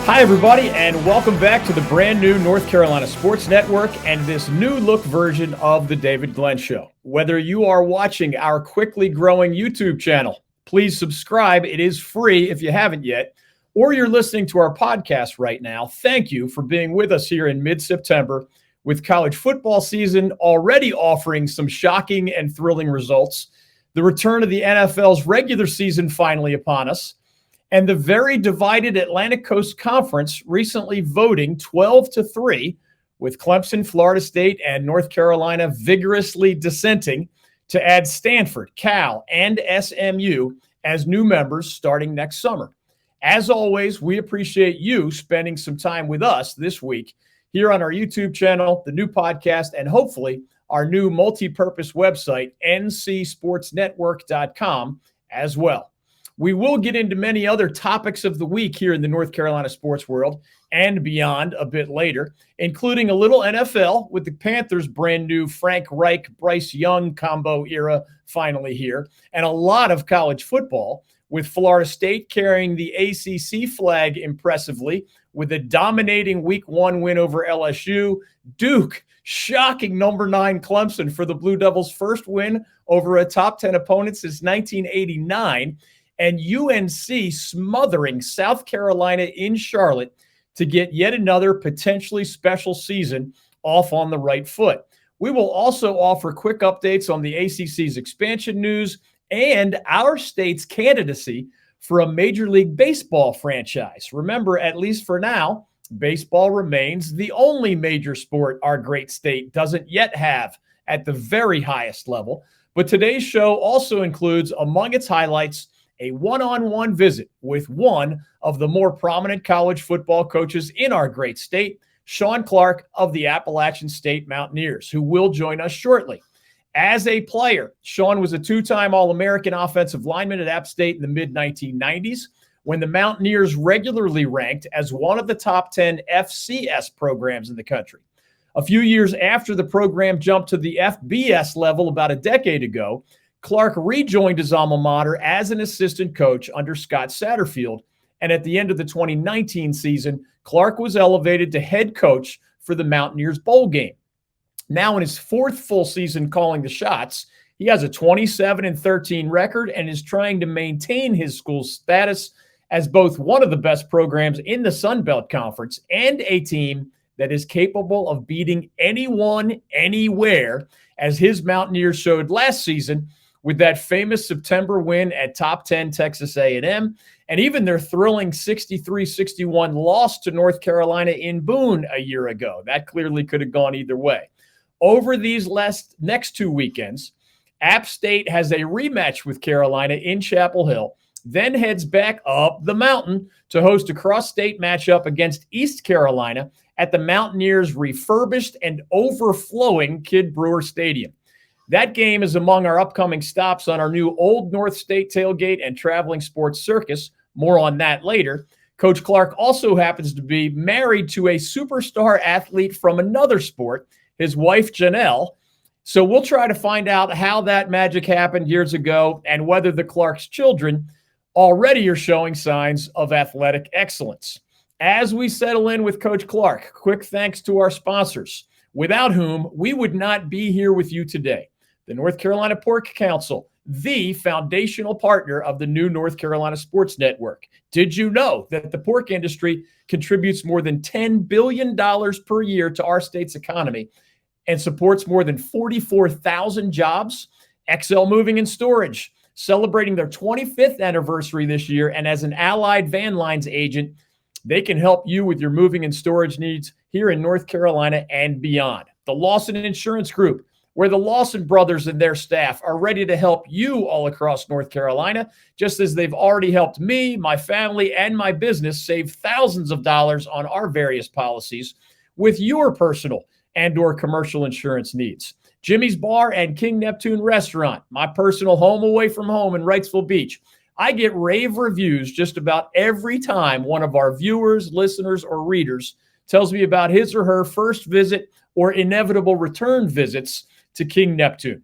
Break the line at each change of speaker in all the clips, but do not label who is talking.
Hi, everybody, and welcome back to the brand new North Carolina Sports Network and this new look version of the David Glenn Show. Whether you are watching our quickly growing YouTube channel, please subscribe. It is free if you haven't yet, or you're listening to our podcast right now. Thank you for being with us here in mid-September with college football season already offering some shocking and thrilling results, the return of the NFL's regular season finally upon us, and the very divided Atlantic Coast Conference recently voting 12-3, with Clemson, Florida State, and North Carolina vigorously dissenting to add Stanford, Cal, and SMU as new members starting next summer. As always, we appreciate you spending some time with us this week here on our YouTube channel, the new podcast, and hopefully our new multi-purpose website, ncsportsnetwork.com, as well. We will get into many other topics of the week here in the North Carolina sports world and beyond a bit later, including a little NFL with the Panthers' brand new Frank Reich, Bryce Young combo era finally here, and a lot of college football with Florida State carrying the ACC flag impressively with a dominating Week 1 win over LSU. Duke shocking number 9 Clemson for the Blue Devils' first win over a top 10 opponent since 1989. And UNC smothering South Carolina in Charlotte to get yet another potentially special season off on the right foot. We will also offer quick updates on the ACC's expansion news and our state's candidacy for a Major League Baseball franchise. Remember, at least for now, baseball remains the only major sport our great state doesn't yet have at the very highest level. But today's show also includes, among its highlights, a one-on-one visit with one of the more prominent college football coaches in our great state, Shawn Clark of the Appalachian State Mountaineers, who will join us shortly. As a player, Shawn was a two-time All-American offensive lineman at App State in the mid-1990s, when the Mountaineers regularly ranked as one of the top 10 FCS programs in the country. A few years after the program jumped to the FBS level about a decade ago, Clark rejoined his alma mater as an assistant coach under Scott Satterfield, and at the end of the 2019 season, Clark was elevated to head coach for the Mountaineers bowl game. Now in his fourth full season calling the shots, he has a 27-13 record and is trying to maintain his school's status as both one of the best programs in the Sun Belt Conference and a team that is capable of beating anyone, anywhere, as his Mountaineers showed last season with that famous September win at top 10 Texas A&M, and even their thrilling 63-61 loss to North Carolina in Boone a year ago. That clearly could have gone either way. Over these next 2 weekends, App State has a rematch with Carolina in Chapel Hill, then heads back up the mountain to host a cross-state matchup against East Carolina at the Mountaineers' refurbished and overflowing Kid Brewer Stadium. That game is among our upcoming stops on our new Old North State tailgate and traveling sports circus. More on that later. Coach Clark also happens to be married to a superstar athlete from another sport, his wife Janelle. So we'll try to find out how that magic happened years ago and whether the Clark's children already are showing signs of athletic excellence. As we settle in with Coach Clark, quick thanks to our sponsors, without whom we would not be here with you today. The North Carolina Pork Council, the foundational partner of the new North Carolina Sports Network. Did you know that the pork industry contributes more than $10 billion per year to our state's economy and supports more than 44,000 jobs? XL Moving and Storage, celebrating their 25th anniversary this year, and as an Allied Van Lines agent, they can help you with your moving and storage needs here in North Carolina and beyond. The Lawson Insurance Group, where the Lawson brothers and their staff are ready to help you all across North Carolina, just as they've already helped me, my family, and my business save thousands of dollars on our various policies with your personal and or commercial insurance needs. Jimmy's Bar and King Neptune Restaurant, my personal home away from home in Wrightsville Beach. I get rave reviews just about every time one of our viewers, listeners, or readers tells me about his or her first visit or inevitable return visits to King Neptune.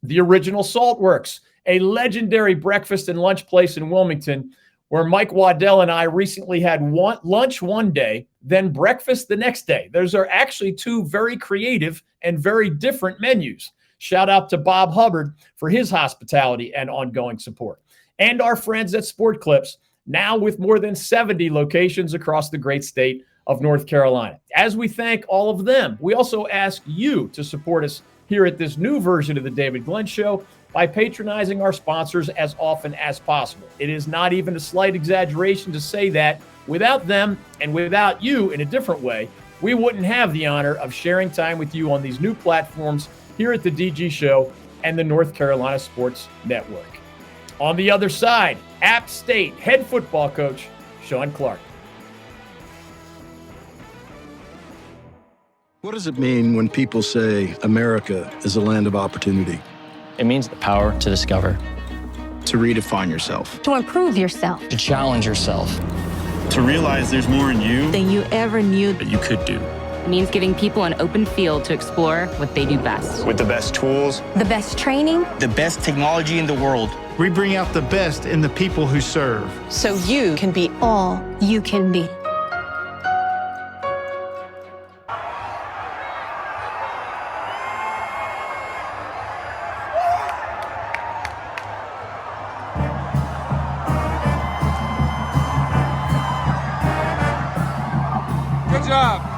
The Original Salt Works, a legendary breakfast and lunch place in Wilmington where Mike Waddell and I recently had lunch one day, then breakfast the next day. Those are actually two very creative and very different menus. Shout out to Bob Hubbard for his hospitality and ongoing support. And our friends at Sport Clips, now with more than 70 locations across the great state of North Carolina. As we thank all of them, we also ask you to support us here at this new version of the David Glenn Show by patronizing our sponsors as often as possible. It is not even a slight exaggeration to say that without them and without you in a different way, we wouldn't have the honor of sharing time with you on these new platforms here at the DG Show and the North Carolina Sports Network. On the other side, App State head football coach Shawn Clark.
What does it mean when people say America is a land of opportunity?
It means the power to discover,
To redefine yourself.
To improve yourself.
to challenge yourself.
To realize there's more in you
Than you ever knew.
that you could do.
It means giving people an open field to explore what they do best.
With the best tools,
The best training.
the best technology in the world.
We bring out the best in the people who serve.
So you can be
All you can be.
Good job.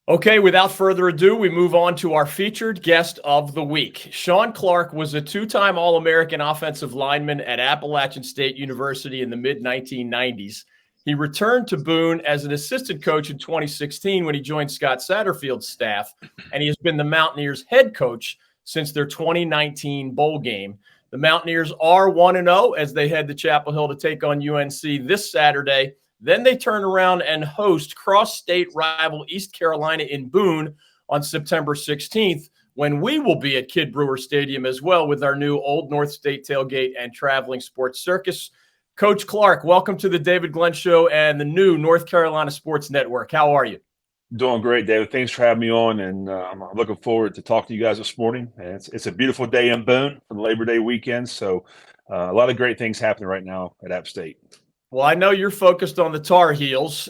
Okay, without further ado, we move on to our featured guest of the week. Shawn Clark was a two-time All-American offensive lineman at Appalachian State University in the mid-1990s. He returned to Boone as an assistant coach in 2016 when he joined Scott Satterfield's staff, and he has been the Mountaineers' head coach since their 2019 bowl game. The Mountaineers are 1-0 as they head to Chapel Hill to take on UNC this Saturday. Then they turn around and host cross-state rival East Carolina in Boone on September 16th, when we will be at Kid Brewer Stadium as well with our new Old North State tailgate and traveling sports circus. Coach Clark, welcome to the David Glenn Show and the new North Carolina Sports Network. How are you?
Doing great, David. Thanks for having me on, and I'm looking forward to talking to you guys this morning. And it's a beautiful day in Boone for the Labor Day weekend, so a lot of great things happening right now at App State.
Well, I know you're focused on the Tar Heels,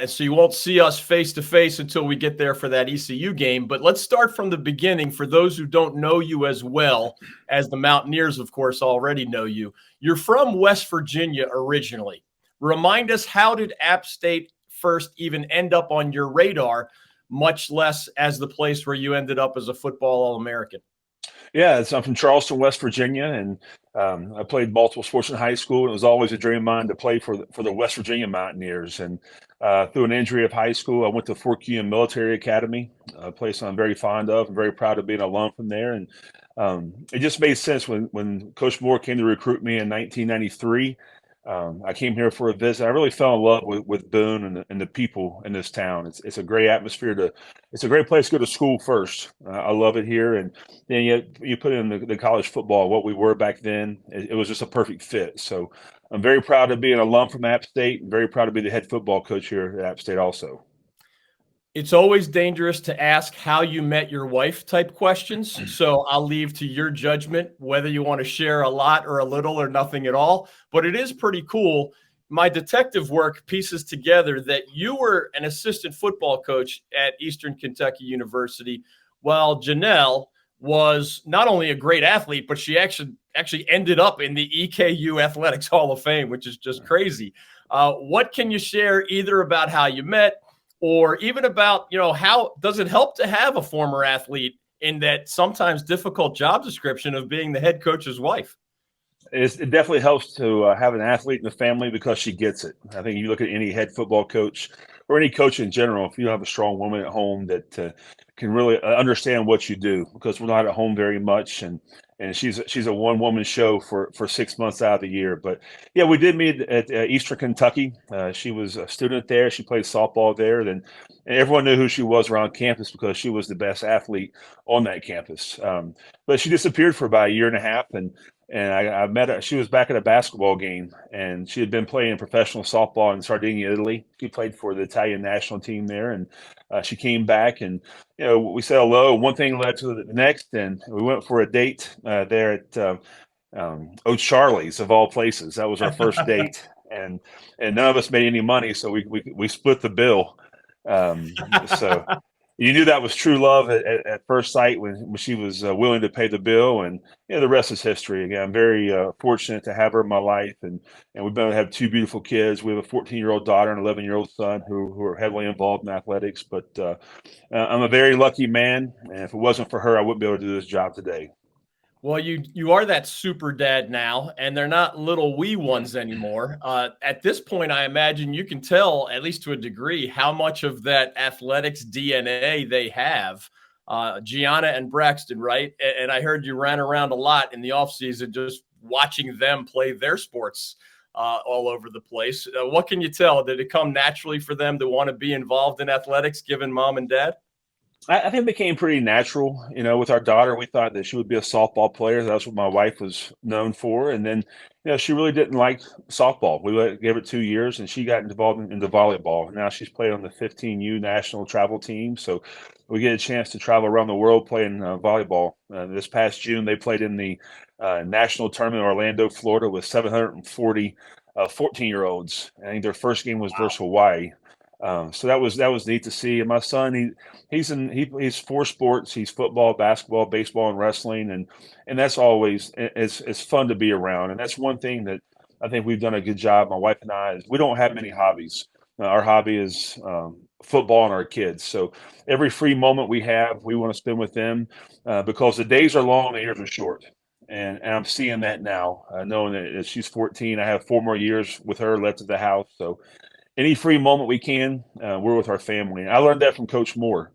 so you won't see us face-to-face until we get there for that ECU game. But let's start from the beginning for those who don't know you as well as the Mountaineers, of course, already know you. You're from West Virginia originally. Remind us, how did App State first even end up on your radar, much less as the place where you ended up as a football All-American?
Yeah, I'm from Charleston, West Virginia, and I played multiple sports in high school. And it was always a dream of mine to play for the West Virginia Mountaineers. And through an injury of high school, I went to Fort Keegan Military Academy, a place I'm very fond of. I'm very proud of being an alum from there. And it just made sense when Coach Moore came to recruit me in 1993. I came here for a visit. I really fell in love with Boone and the people in this town. It's a great atmosphere it's a great place to go to school first. I love it here. And then you put in the college football, what we were back then, it was just a perfect fit. So I'm very proud to be an alum from App State and very proud to be the head football coach here at App State also.
It's always dangerous to ask how you met your wife type questions. So I'll leave to your judgment whether you want to share a lot or a little or nothing at all. But it is pretty cool. My detective work pieces together that you were an assistant football coach at Eastern Kentucky University, while Janelle was not only a great athlete, but she actually ended up in the EKU Athletics Hall of Fame, which is just crazy. What can you share either about how you met, or even about, how does it help to have a former athlete in that sometimes difficult job description of being the head coach's wife?
It definitely helps to have an athlete in the family because she gets it. I think you look at any head football coach or any coach in general, if you have a strong woman at home that can really understand what you do, because we're not at home very much, and she's a one-woman show for 6 months out of the year. But yeah, we did meet at Eastern Kentucky. She was a student there. She played softball there. And everyone knew who she was around campus because she was the best athlete on that campus. But she disappeared for about a year and a half. And And I met her. She was back at a basketball game, and she had been playing professional softball in Sardinia, Italy. She played for the Italian national team there, and she came back, and we said hello. One thing led to the next, and we went for a date there at O'Charlie's of all places. That was our first date, and none of us made any money, so we split the bill. So. You knew that was true love at first sight when she was willing to pay the bill, and the rest is history. Again, I'm very fortunate to have her in my life, and we've been able to have two beautiful kids. We have a 14-year-old daughter and an 11-year-old son who are heavily involved in athletics. But I'm a very lucky man, and if it wasn't for her, I wouldn't be able to do this job today.
Well, you are that super dad now, and they're not little wee ones anymore. At this point, I imagine you can tell, at least to a degree, how much of that athletics DNA they have. Gianna and Braxton, right? And I heard you ran around a lot in the offseason just watching them play their sports all over the place. What can you tell? Did it come naturally for them to want to be involved in athletics, given mom and dad?
I think it became pretty natural. With our daughter, we thought that she would be a softball player. That's what my wife was known for. And then, she really didn't like softball. We gave it 2 years, and she got involved into volleyball. Now she's played on the 15U national travel team. So we get a chance to travel around the world playing volleyball. This past June, they played in the national tournament in Orlando, Florida, with 740 14-year-olds. I think their first game was versus Hawaii. So that was neat to see. And my son, he's 4 sports. He's football, basketball, baseball, and wrestling, and that's always it's fun to be around. And that's one thing that I think we've done a good job. My wife and I is we don't have many hobbies. Our hobby is football and our kids. So every free moment we have, we want to spend with them because the days are long, the years are short. And I'm seeing that now, knowing that she's 14. I have 4 more years with her left at the house. So any free moment we can, we're with our family. And I learned that from Coach Moore.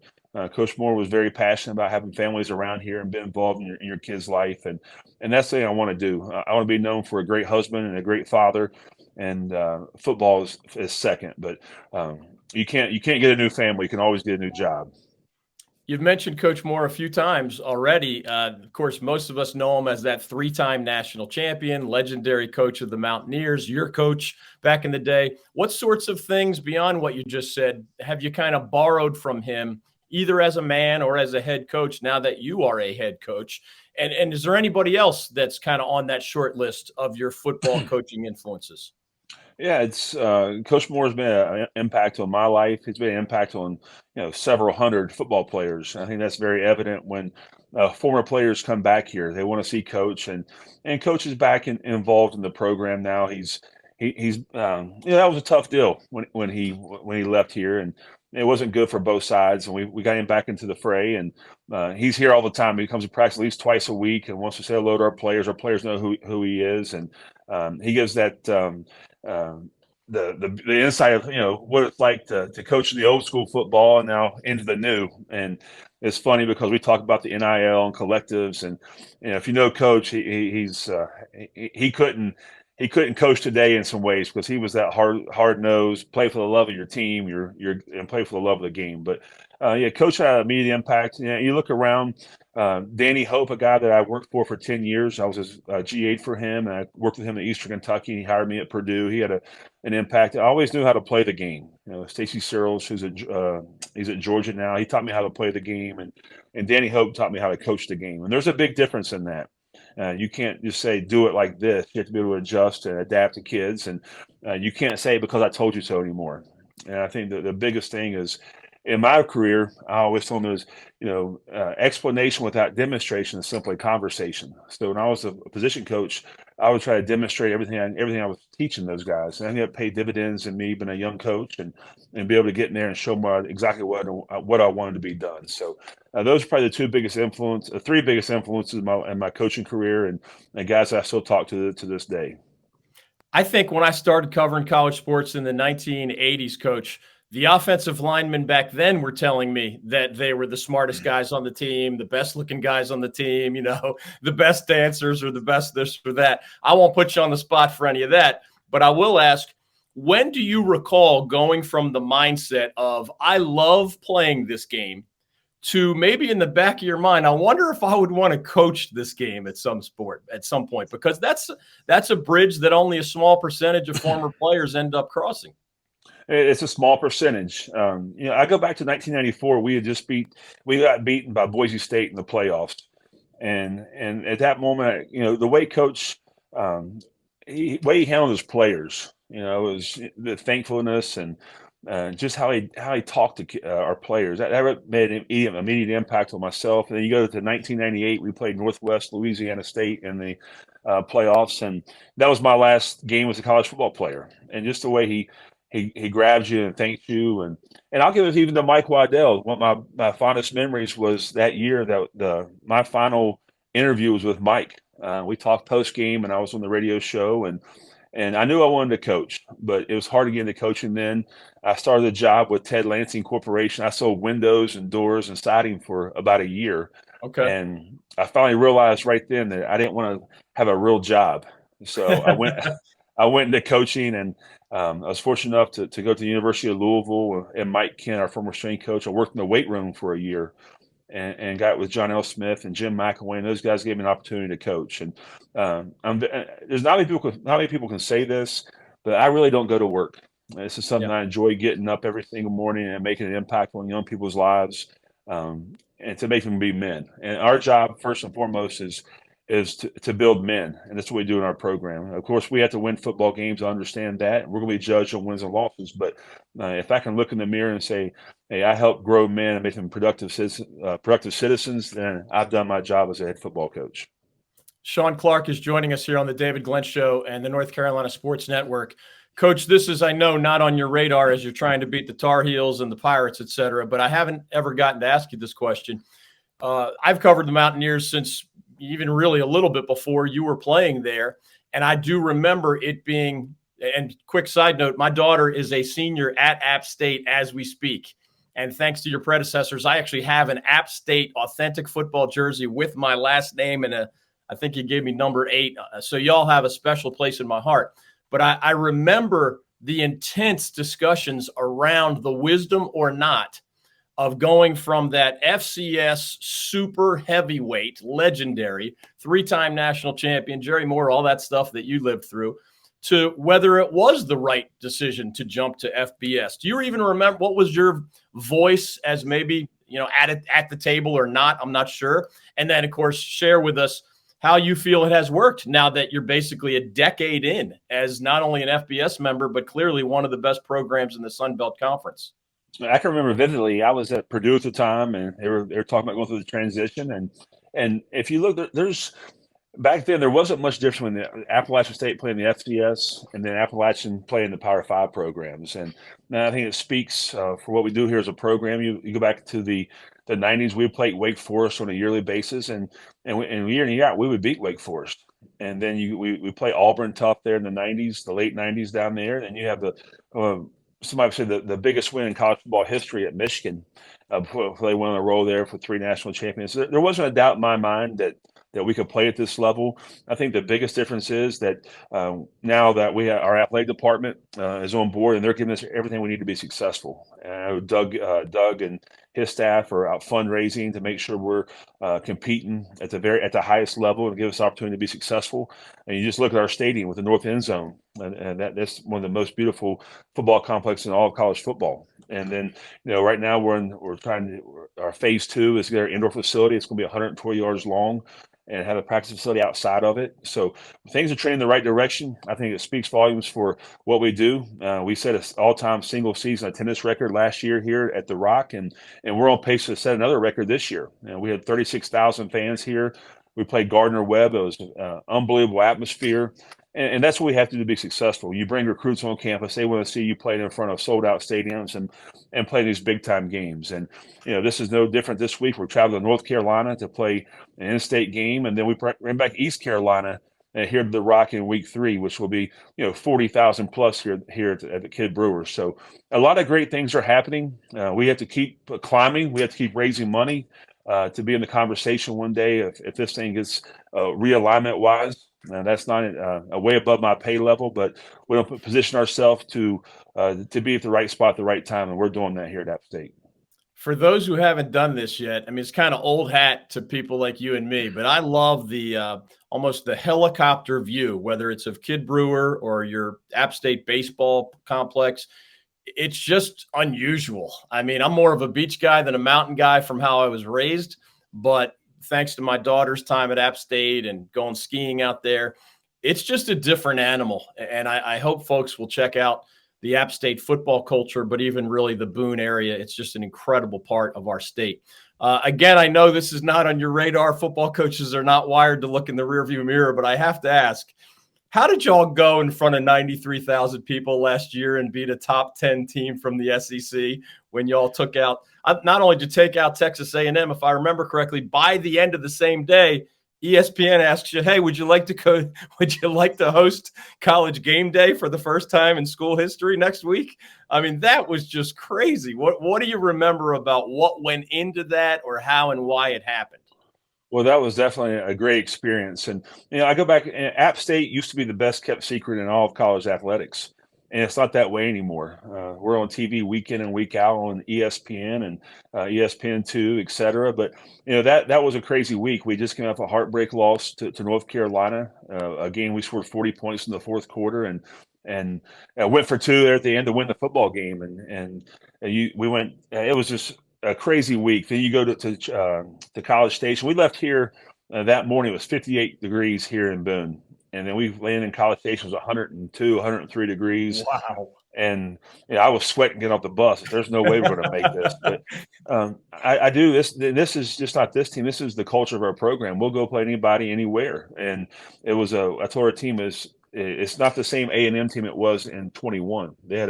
Coach Moore was very passionate about having families around here and be involved in your kid's life. And that's the thing I want to do. I want to be known for a great husband and a great father. And football is second. But you can't get a new family. You can always get a new job.
You've mentioned Coach Moore a few times already. Of course, most of us know him as that 3-time national champion, legendary coach of the Mountaineers, your coach back in the day. What sorts of things beyond what you just said have you kind of borrowed from him, either as a man or as a head coach, now that you are a head coach? And is there anybody else that's kind of on that short list of your football coaching influences?
Yeah, it's Coach Moore has been an impact on my life. He's been an impact on several hundred football players. I think that's very evident when former players come back here. They want to see Coach, and Coach is back involved in the program now. He's that was a tough deal when he left here, and it wasn't good for both sides. And we got him back into the fray, and he's here all the time. He comes to practice at least twice a week and wants to say hello to our players. Our players know who he is, and he gives that. The insight of what it's like to coach the old school football and now into the new. And it's funny because we talk about the NIL and collectives, and if you know Coach, he couldn't coach today in some ways because he was that hard nosed, play for the love of your team, and play for the love of the game. But Coach had an immediate impact. You look around. Danny Hope, a guy that I worked for 10 years. I was his G8 for him, and I worked with him in Eastern Kentucky. He hired me at Purdue. He had an impact. I always knew how to play the game. Stacy Searles, he's at Georgia now. He taught me how to play the game, and Danny Hope taught me how to coach the game. And there's a big difference in that. You can't just say, do it like this. You have to be able to adjust and adapt to kids, and you can't say because I told you so anymore. And I think the biggest thing is, in my career, I always told them explanation without demonstration is simply conversation. So when I was a position coach, I would try to demonstrate everything I was teaching those guys. And I think it paid dividends in me being a young coach and be able to get in there and show them exactly what I wanted to be done. So those are probably the 3 biggest influences in my coaching career, and guys that I still talk to this day.
I think when I started covering college sports in the 1980s, Coach, the offensive linemen back then were telling me that they were the smartest guys on the team, the best looking guys on the team, the best dancers or the best this or that. I won't put you on the spot for any of that, but I will ask, when do you recall going from the mindset of I love playing this game to maybe in the back of your mind, I wonder if I would want to coach this game at some point, because that's a bridge that only a small percentage of former players end up crossing.
It's a small percentage. I go back to 1994. We got beaten by Boise State in the playoffs, and at that moment, the way Coach, way he handled his players, it was the thankfulness and just how he talked to our players. That made an immediate impact on myself. And then you go to 1998, we played Northwest Louisiana State in the playoffs, and that was my last game as a college football player. And just the way he grabs you and thanks you, and I'll give it even to Mike Waddell. One of my fondest memories was that year that my final interview was with Mike. We talked post game, and I was on the radio show, and I knew I wanted to coach, but it was hard to get into coaching then. I started a job with Ted Lansing Corporation. I sold windows and doors and siding for about a year.
Okay.
And I finally realized right then that I didn't want to have a real job. So I went into coaching, and I was fortunate enough to go to the University of Louisville, and Mike Kent, our former strength coach. I worked in the weight room for a year and got with John L. Smith and Jim McElwain. And those guys gave me an opportunity to coach. And there's not many people can say this, but I really don't go to work. This is something I enjoy, getting up every single morning and making an impact on young people's lives, and to make them be men. And our job, first and foremost, is to build men, and that's what we do in our program. Of course, we have to win football games. I understand that. We're going to be judged on wins and losses, but if I can look in the mirror and say, hey, I help grow men and make them productive citizens, then I've done my job as a head football coach.
Shawn Clark is joining us here on the David Glenn Show and the North Carolina Sports Network. Coach, this is, I know, not on your radar as you're trying to beat the Tar Heels and the Pirates, et cetera, but I haven't ever gotten to ask you this question. I've covered the Mountaineers since even really a little bit before you were playing there, and I do remember it being, and quick side note, my daughter is a senior at App State as we speak, and thanks to your predecessors, I actually have an App State authentic football jersey with my last name, and I think you gave me number 8, so y'all have a special place in my heart. But I remember the intense discussions around the wisdom or not of going from that FCS super heavyweight, legendary, 3-time national champion, Jerry Moore, all that stuff that you lived through, to whether it was the right decision to jump to FBS. Do you even remember what was your voice as maybe, at the table or not? I'm not sure. And then, of course, share with us how you feel it has worked now that you're basically a decade in as not only an FBS member, but clearly one of the best programs in the Sun Belt Conference.
I can remember vividly. I was at Purdue at the time, and they were talking about going through the transition. And if you look, there's back then there wasn't much difference when the Appalachian State playing the FCS and then Appalachian playing the Power 5 programs. And I think it speaks for what we do here as a program. You go back to the 90s, we played Wake Forest on a yearly basis, and year in and year out, we would beat Wake Forest. And then we play Auburn tough there in the 90s, the late 90s down there. And you have somebody said the biggest win in college football history at Michigan. They went on a roll there for 3 national champions. There wasn't a doubt in my mind that we could play at this level. I think the biggest difference is that now that our athletic department is on board, and they're giving us everything we need to be successful. Doug and his staff are out fundraising to make sure we're competing at the highest level and give us the opportunity to be successful. And you just look at our stadium with the north end zone, and that's one of the most beautiful football complexes in all of college football. And then, right now our phase 2 is their indoor facility. It's going to be 120 yards long and have a practice facility outside of it. So things are trending in the right direction. I think it speaks volumes for what we do. We set an all-time single season attendance record last year here at the Rock, and we're on pace to set another record this year. We had 36,000 fans here. We played Gardner Webb. It was an unbelievable atmosphere. And that's what we have to do to be successful. You bring recruits on campus, they want to see you play in front of sold-out stadiums and play these big-time games. And, this is no different this week. We're traveling to North Carolina to play an in-state game, and then we bring back East Carolina here to the Rock in week 3, which will be, 40,000 plus here at the Kid Brewers. So a lot of great things are happening. We have to keep climbing. We have to keep raising money to be in the conversation one day if this thing gets realignment-wise. That's not a way above my pay level, but we don't position ourselves to be at the right spot at the right time, and we're doing that here at App State.
For those who haven't done this yet, I mean, it's kind of old hat to people like you and me, but I love the almost the helicopter view, whether it's of Kid Brewer or your App State baseball complex. It's just unusual. I mean, I'm more of a beach guy than a mountain guy from how I was raised, but thanks to my daughter's time at App State and going skiing out there, it's just a different animal. And I hope folks will check out the App State football culture, but even really the Boone area. It's just an incredible part of our state. Again, I know this is not on your radar. Football coaches are not wired to look in the rearview mirror, but I have to ask, how did y'all go in front of 93,000 people last year and beat a top 10 team from the SEC when y'all took out, not only to take out Texas A&M, if I remember correctly, by the end of the same day, ESPN asks you, hey, would you like to host College Game Day for the first time in school history next week? I mean, that was just crazy. What do you remember about what went into that, or how and why it happened?
Well, that was definitely a great experience. And, I go back, App State used to be the best kept secret in all of college athletics. And it's not that way anymore. We're on TV week in and week out on ESPN and ESPN2, et cetera. But, that was a crazy week. We just came off a heartbreak loss to North Carolina, a game we scored 40 points in the fourth quarter and went for two there at the end to win the football game. We went, it was just a crazy week. Then you go to College Station. We left here that morning. It was 58 degrees here in Boone. And then we landed in College Station. It was 102, 103 degrees.
Wow.
And I was sweating getting off the bus. There's no way we're going to make this. But I do this. This is just not this team. This is the culture of our program. We'll go play anybody, anywhere. And it was I told our team it's not the same A&M team it was in 21. They had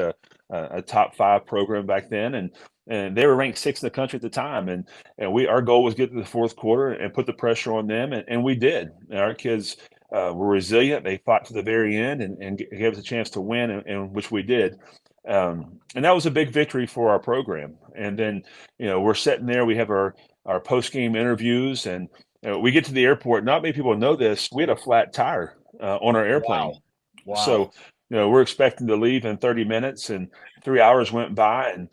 a top 5 program back then, and they were ranked 6th in the country at the time. And our goal was get to the fourth quarter and put the pressure on them, and we did. And our kids were resilient. They fought to the very end and gave us a chance to win, and which we did. And that was a big victory for our program. And then, we're sitting there. We have our post-game interviews, and we get to the airport. Not many people know this. We had a flat tire on our airplane.
Wow.
So, we're expecting to leave in 30 minutes, and 3 hours went by, and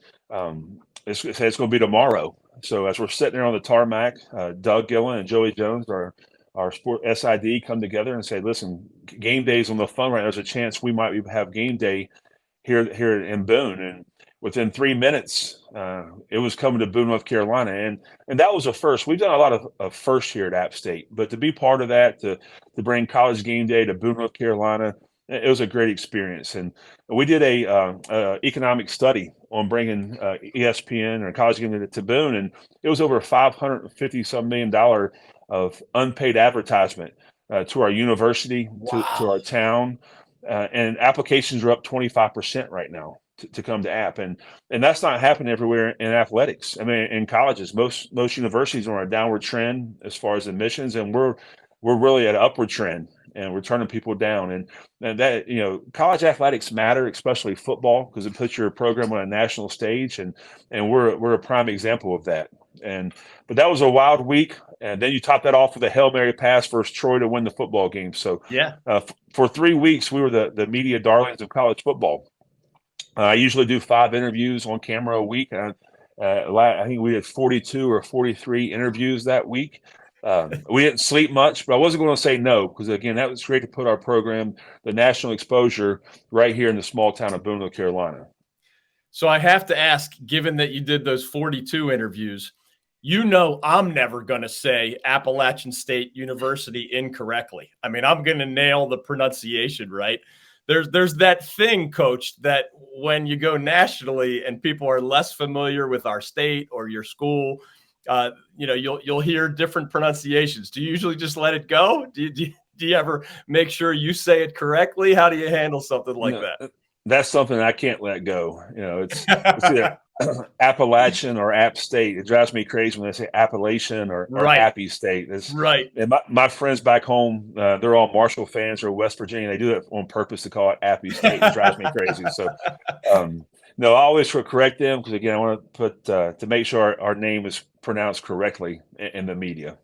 it's going to be tomorrow. So as we're sitting there on the tarmac, Doug Gillen and Joey Jones, our sport SID, come together and say, listen, game day's on the phone right now. There's a chance we might have game day here in Boone. And within 3 minutes, it was coming to Boone, North Carolina. And that was a first. We've done a lot of firsts here at App State, but to be part of that, to bring college game day to Boone, North Carolina, it was a great experience. And we did a economic study on bringing ESPN or college game day to Boone, and it was over $550-some million of unpaid advertisement to our university, to our town, and applications are up 25% right now to come to App, and that's not happening everywhere in athletics. I mean, in colleges, most universities are on a downward trend as far as admissions, and we're really at an upward trend, and we're turning people down. And that, college athletics matter, especially football, because it puts your program on a national stage, and we're a prime example of that. But that was a wild week, and then you top that off with a Hail Mary pass versus Troy to win the football game. So
yeah,
for 3 weeks we were the media darlings of college football. I usually do 5 interviews on camera a week. I think we did 42 or 43 interviews that week. We didn't sleep much, but I wasn't going to say no, because again, that was great to put our program, the national exposure, right here in the small town of Boone, North Carolina.
So I have to ask, given that you did those 42 interviews, I'm never going to say Appalachian State University incorrectly. I mean, I'm going to nail the pronunciation, right? There's that thing, Coach, that when you go nationally and people are less familiar with our state or your school, you'll hear different pronunciations. Do you usually just let it go? Do you ever make sure you say it correctly? How do you handle something like that?
That's something I can't let go. It's either Appalachian or App State. It drives me crazy when they say Appalachian or Appy State. It's,
right.
And my friends back home, they're all Marshall fans or West Virginia. They do it on purpose to call it Appy State. It drives me crazy. So, no, I always correct them, because again, I want to put to make sure our name is pronounced correctly in the media.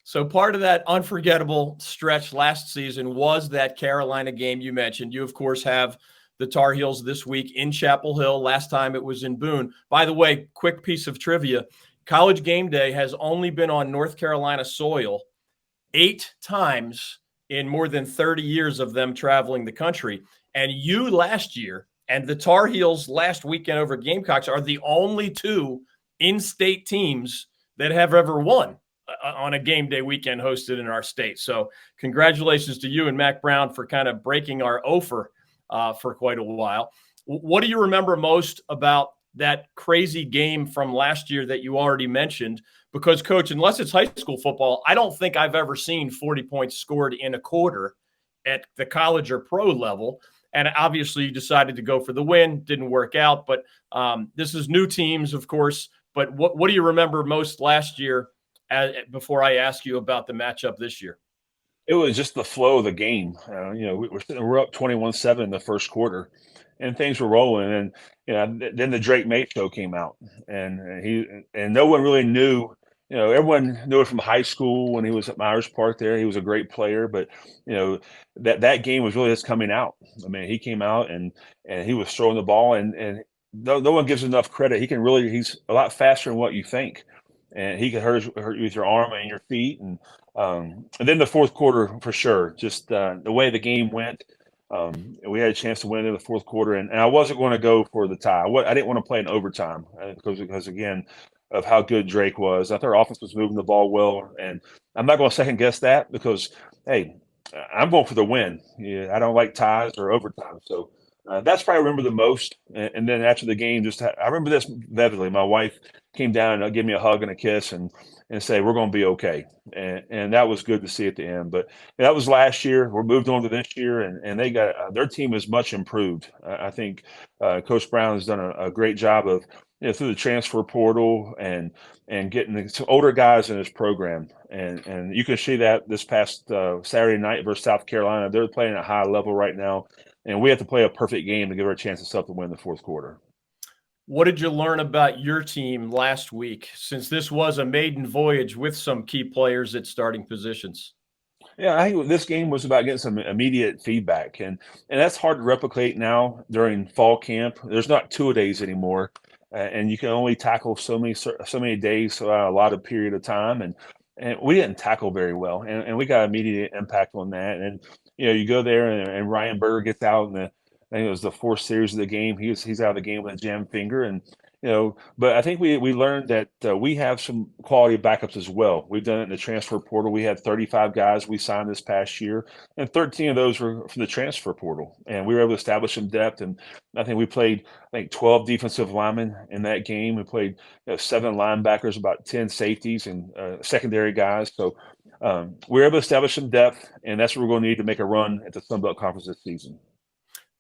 So part of that unforgettable stretch last season was that Carolina game you mentioned. You, of course, have the Tar Heels this week in Chapel Hill. Last time it was in Boone. By the way, quick piece of trivia. College Game Day has only been on North Carolina soil 8 times in more than 30 years of them traveling the country. And you last year and the Tar Heels last weekend over Gamecocks are the only 2 in-state teams that have ever won on a game day weekend hosted in our state. So congratulations to you and Mac Brown for kind of breaking our offer for quite a while. What do you remember most about that crazy game from last year that you already mentioned? Because, Coach, unless it's high school football, I don't think I've ever seen 40 points scored in a quarter at the college or pro level. And obviously you decided to go for the win. Didn't work out. But this is new teams, of course. But what do you remember most last year before I ask you about the matchup this year?
It was just the flow of the game. We're up 21-7 in the first quarter, and things were rolling. And then the Drake May show came out, and no one really knew. Everyone knew it from high school when he was at Myers Park. There, he was a great player, but that game was really just coming out. I mean, he came out and he was throwing the ball, and no one gives enough credit. He's a lot faster than what you think. And he could hurt you with your arm and your feet. And then the fourth quarter, for sure, just the way the game went, we had a chance to win in the fourth quarter. And I wasn't going to go for the tie. I didn't want to play in overtime because, again, of how good Drake was. I thought our offense was moving the ball well. And I'm not going to second guess that because, hey, I'm going for the win. Yeah, I don't like ties or overtime. So that's probably I remember the most. And then after the game, I remember this vividly. My wife came down and gave me a hug and a kiss and say, we're going to be okay. And that was good to see at the end. But that was last year. We're moved on to this year, and they got their team is much improved. I think Coach Brown has done a great job of through the transfer portal and getting some older guys in his program. And you can see that this past Saturday night versus South Carolina. They're playing at a high level right now, and we have to play a perfect game to give our chance to win the fourth quarter.
What did you learn about your team last week, since this was a maiden voyage with some key players at starting positions?
Yeah, I think this game was about getting some immediate feedback, and that's hard to replicate now during fall camp. There's not 2-a-days anymore, and you can only tackle so many days, a lot of period of time, and we didn't tackle very well, and we got immediate impact on that. And you go there, and Ryan Berger gets out in I think it was the 4th series of the game. He's out of the game with a jammed finger, and but I think we learned that we have some quality backups as well. We've done it in the transfer portal. We had 35 guys we signed this past year, and 13 of those were from the transfer portal, and we were able to establish some depth. And I think we played 12 defensive linemen in that game. We played 7 linebackers, about 10 safeties, and secondary guys. So we were able to establish some depth, and that's what we're going to need to make a run at the Sun Belt Conference this season.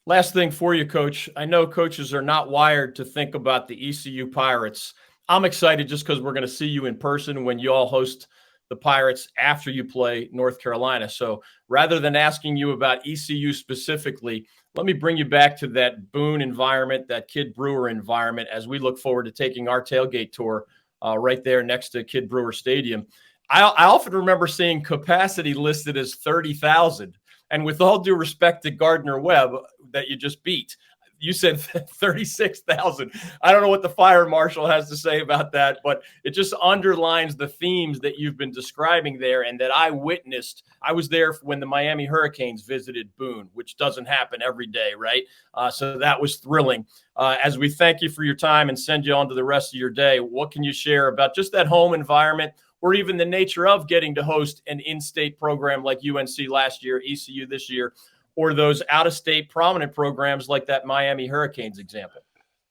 Last thing for you, Coach. I know coaches are not wired to think about the ECU Pirates. I'm excited just because we're going to see you in person when you all host the Pirates after you play North Carolina. So rather than asking you about ECU specifically, let me bring you back to that Boone environment, that Kid Brewer environment, as we look forward to taking our tailgate tour right there next to Kid Brewer Stadium. I often remember seeing capacity listed as 30,000. And with all due respect to Gardner Webb that you just beat, you said 36,000. I don't know what the fire marshal has to say about that, but it just underlines the themes that you've been describing there and that I witnessed. I was there when the Miami Hurricanes visited Boone, which doesn't happen every day, right? So that was thrilling. As we thank you for your time and send you on to the rest of your day, what can you share about just that home environment, or even the nature of getting to host an in-state program like UNC last year, ECU this year, or those out-of-state prominent programs like that Miami Hurricanes example?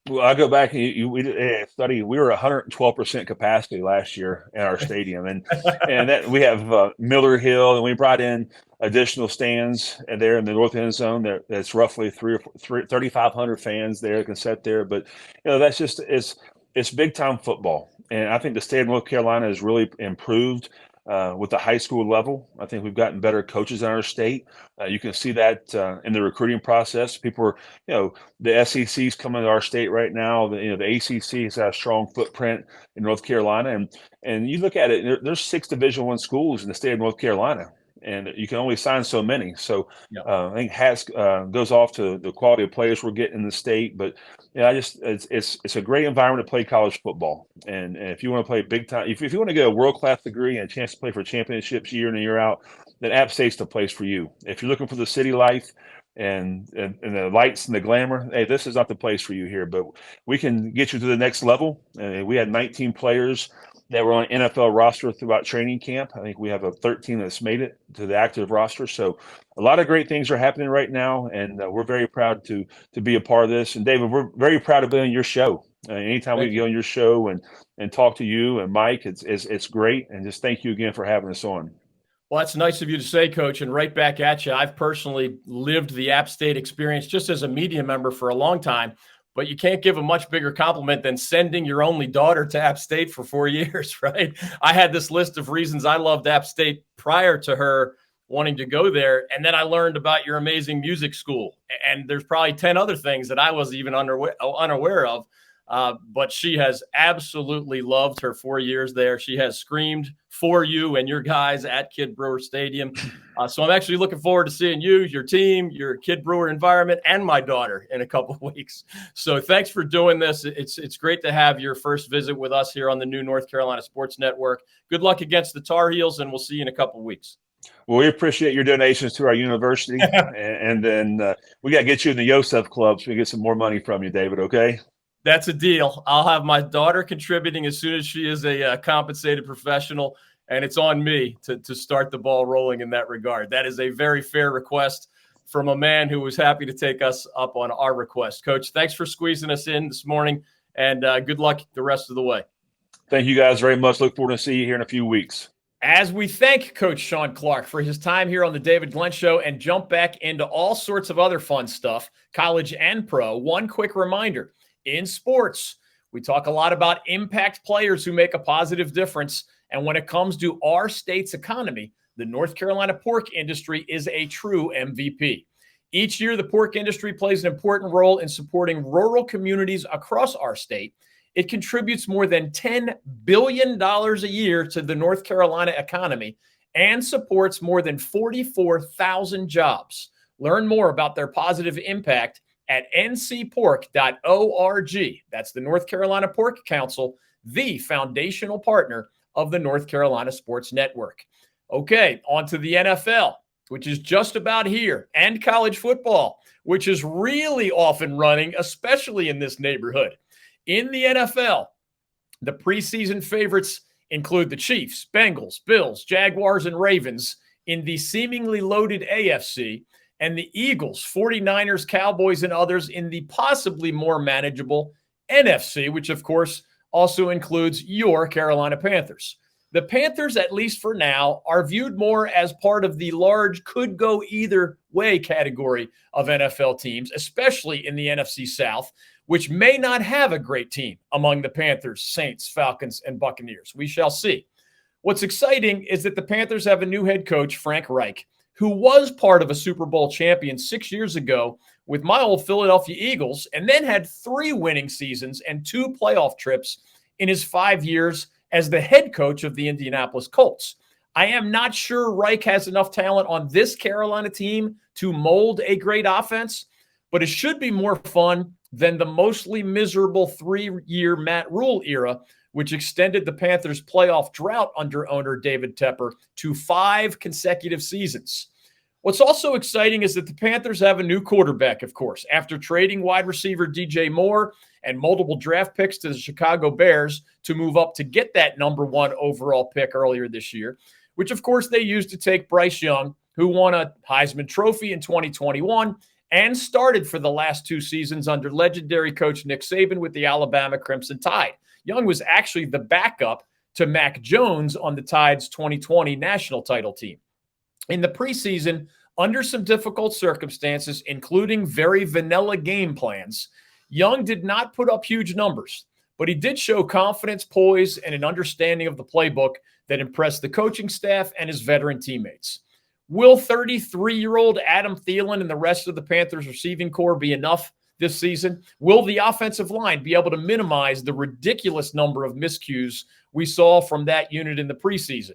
Well, I go back and we did a study. We were 112% capacity last year in our stadium, and that we have Miller Hill, and we brought in additional stands there in the north end zone. That's roughly 3,500 fans there that can sit there. But that's just it's big time football. And I think the state of North Carolina has really improved with the high school level. I think we've gotten better coaches in our state. You can see that in the recruiting process. People are, the SEC's coming to our state right now. The ACC has had a strong footprint in North Carolina. And you look at it, there's 6 Division I schools in the state of North Carolina. and you can only sign so many. So
Yeah.
I think hats goes off to the quality of players we're getting in the state. But yeah, it's a great environment to play college football. And if you want to play big time, if you want to get a world-class degree and a chance to play for championships year in and year out, then App State's the place for you. If you're looking for the city life and the lights and the glamour, hey, this is not the place for you here. But we can get you to the next level. We had 19 players that were on NFL roster throughout training camp. I think we have a 13 that's made it to the active roster. So a lot of great things are happening right now, and we're very proud to be a part of this. And David, we're very proud to be on your show. Anytime we get on your show and talk to you and Mike, it's great. And just thank you again for having us on.
Well, that's nice of you to say, Coach, and right back at you. I've personally lived the App State experience just as a media member for a long time, but you can't give a much bigger compliment than sending your only daughter to App State for 4 years, right? I had this list of reasons I loved App State prior to her wanting to go there, and then I learned about your amazing music school, and there's probably 10 other things that I was even unaware of. But she has absolutely loved her 4 years there. She has screamed for you and your guys at Kid Brewer Stadium. So I'm actually looking forward to seeing you, your team, your Kid Brewer environment, and my daughter in a couple of weeks. So thanks for doing this. It's great to have your first visit with us here on the new North Carolina Sports Network. Good luck against the Tar Heels, and we'll see you in a couple of weeks.
Well, we appreciate your donations to our university, and then we got to get you in the Yosef club so we get some more money from you, David, okay?
That's a deal. I'll have my daughter contributing as soon as she is a compensated professional, and it's on me to start the ball rolling in that regard. That is a very fair request from a man who was happy to take us up on our request. Coach, thanks for squeezing us in this morning, and good luck the rest of the way.
Thank you guys very much. Look forward to see you here in a few weeks.
As we thank Coach Shawn Clark for his time here on the David Glenn Show and jump back into all sorts of other fun stuff, college and pro, one quick reminder. In sports, we talk a lot about impact players who make a positive difference. And when it comes to our state's economy, the North Carolina pork industry is a true MVP. Each year, the pork industry plays an important role in supporting rural communities across our state. It contributes more than $10 billion a year to the North Carolina economy and supports more than 44,000 jobs. Learn more about their positive impact at ncpork.org. That's the North Carolina Pork Council, the foundational partner of the North Carolina Sports Network. Okay, on to the NFL, which is just about here, and college football, which is really off and running, especially in this neighborhood. In the NFL, the preseason favorites include the Chiefs, Bengals, Bills, Jaguars, and Ravens in the seemingly loaded AFC, and the Eagles, 49ers, Cowboys, and others in the possibly more manageable NFC, which, of course, also includes your Carolina Panthers. The Panthers, at least for now, are viewed more as part of the large could-go-either-way category of NFL teams, especially in the NFC South, which may not have a great team among the Panthers, Saints, Falcons, and Buccaneers. We shall see. What's exciting is that the Panthers have a new head coach, Frank Reich, who was part of a Super Bowl champion 6 years ago with my old Philadelphia Eagles, and then had 3 winning seasons and 2 playoff trips in his 5 years as the head coach of the Indianapolis Colts. I am not sure Reich has enough talent on this Carolina team to mold a great offense, but it should be more fun than the mostly miserable 3-year Matt Rule era, which extended the Panthers' playoff drought under owner David Tepper to 5 consecutive seasons. What's also exciting is that the Panthers have a new quarterback, of course, after trading wide receiver DJ Moore and multiple draft picks to the Chicago Bears to move up to get that number 1 overall pick earlier this year, which, of course, they used to take Bryce Young, who won a Heisman Trophy in 2021 and started for the last 2 seasons under legendary coach Nick Saban with the Alabama Crimson Tide. Young was actually the backup to Mac Jones on the Tide's 2020 national title team. In the preseason, under some difficult circumstances, including very vanilla game plans, Young did not put up huge numbers, but he did show confidence, poise, and an understanding of the playbook that impressed the coaching staff and his veteran teammates. Will 33-year-old Adam Thielen and the rest of the Panthers receiving corps be enough this season? Will the offensive line be able to minimize the ridiculous number of miscues we saw from that unit in the preseason?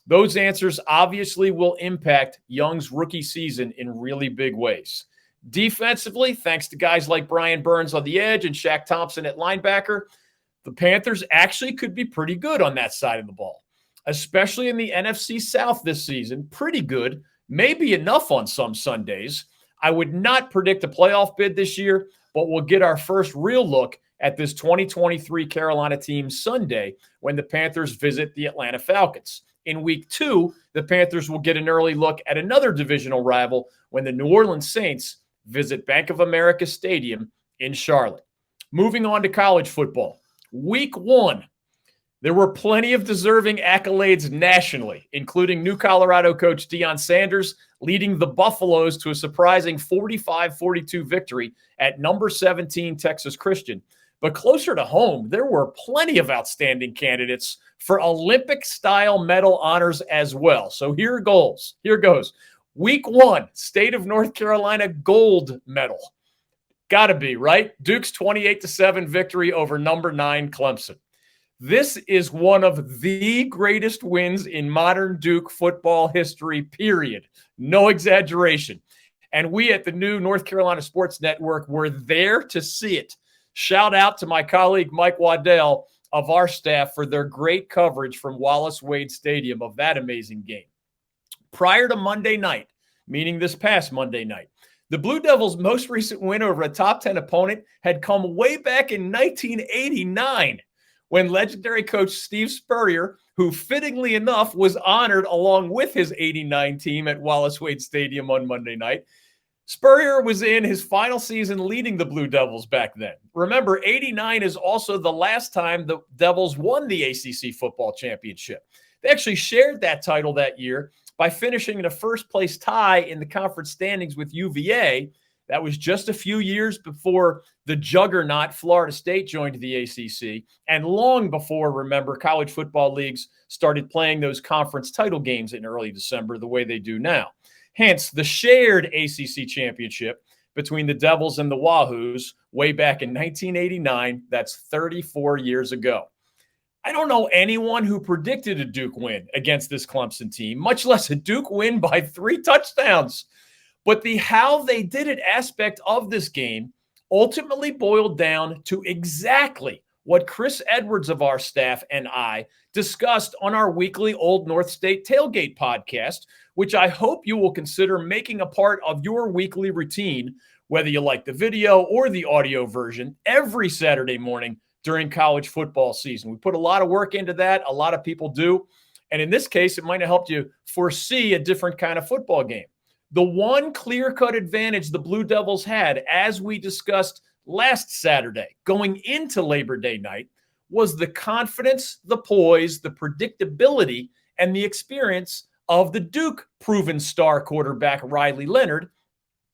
Those answers obviously will impact Young's rookie season in really big ways. Defensively, thanks to guys like Brian Burns on the edge and Shaq Thompson at linebacker, the Panthers actually could be pretty good on that side of the ball, especially in the NFC South this season. Pretty good, maybe enough on some Sundays. I would not predict a playoff bid this year, but we'll get our first real look at this 2023 Carolina team Sunday when the Panthers visit the Atlanta Falcons. In week 2, the Panthers will get an early look at another divisional rival when the New Orleans Saints visit Bank of America Stadium in Charlotte. Moving on to college football. Week 1, there were plenty of deserving accolades nationally, including new Colorado coach Deion Sanders leading the Buffaloes to a surprising 45-42 victory at number 17 Texas Christian. But closer to home, there were plenty of outstanding candidates for Olympic-style medal honors as well. So here goes. Week 1, State of North Carolina gold medal. Got to be, right? Duke's 28-7 victory over number 9 Clemson. This is one of the greatest wins in modern Duke football history, period. No exaggeration. And we at the new North Carolina Sports Network were there to see it. Shout out to my colleague Mike Waddell of our staff for their great coverage from Wallace Wade Stadium of that amazing game. Prior to Monday night, meaning this past Monday night, the Blue Devils' most recent win over a top 10 opponent had come way back in 1989 when legendary coach Steve Spurrier, who fittingly enough was honored along with his 89 team at Wallace Wade Stadium on Monday night. Spurrier was in his final season leading the Blue Devils back then. Remember, 89 is also the last time the Devils won the ACC football championship. They actually shared that title that year by finishing in a first-place tie in the conference standings with UVA. That was just a few years before the juggernaut Florida State joined the ACC, and long before, remember, college football leagues started playing those conference title games in early December the way they do now. Hence, the shared ACC championship between the Devils and the Wahoos way back in 1989. That's 34 years ago. I don't know anyone who predicted a Duke win against this Clemson team, much less a Duke win by 3 touchdowns. But the how they did it aspect of this game ultimately boiled down to exactly what Chris Edwards of our staff and I discussed on our weekly Old North State Tailgate podcast, which I hope you will consider making a part of your weekly routine, whether you like the video or the audio version, every Saturday morning during college football season. We put a lot of work into that. A lot of people do. And in this case, it might have helped you foresee a different kind of football game. The one clear-cut advantage the Blue Devils had, as we discussed last Saturday, going into Labor Day night, was the confidence, the poise, the predictability, and the experience of the Duke proven star quarterback Riley Leonard,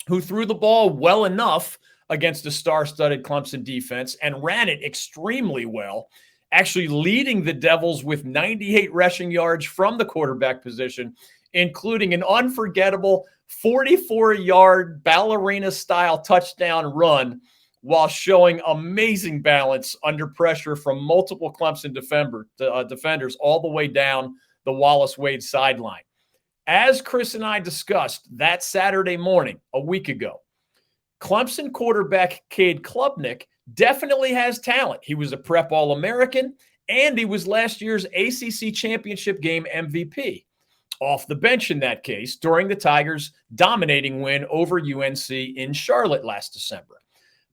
who threw the ball well enough against a star-studded Clemson defense and ran it extremely well, actually leading the Devils with 98 rushing yards from the quarterback position, including an unforgettable 44-yard ballerina-style touchdown run while showing amazing balance under pressure from multiple Clemson defenders all the way down the Wallace Wade sideline. As Chris and I discussed that Saturday morning a week ago, Clemson quarterback Cade Klubnik definitely has talent. He was a prep All-American, and he was last year's ACC championship game MVP. Off the bench in that case during the Tigers' dominating win over UNC in Charlotte last December.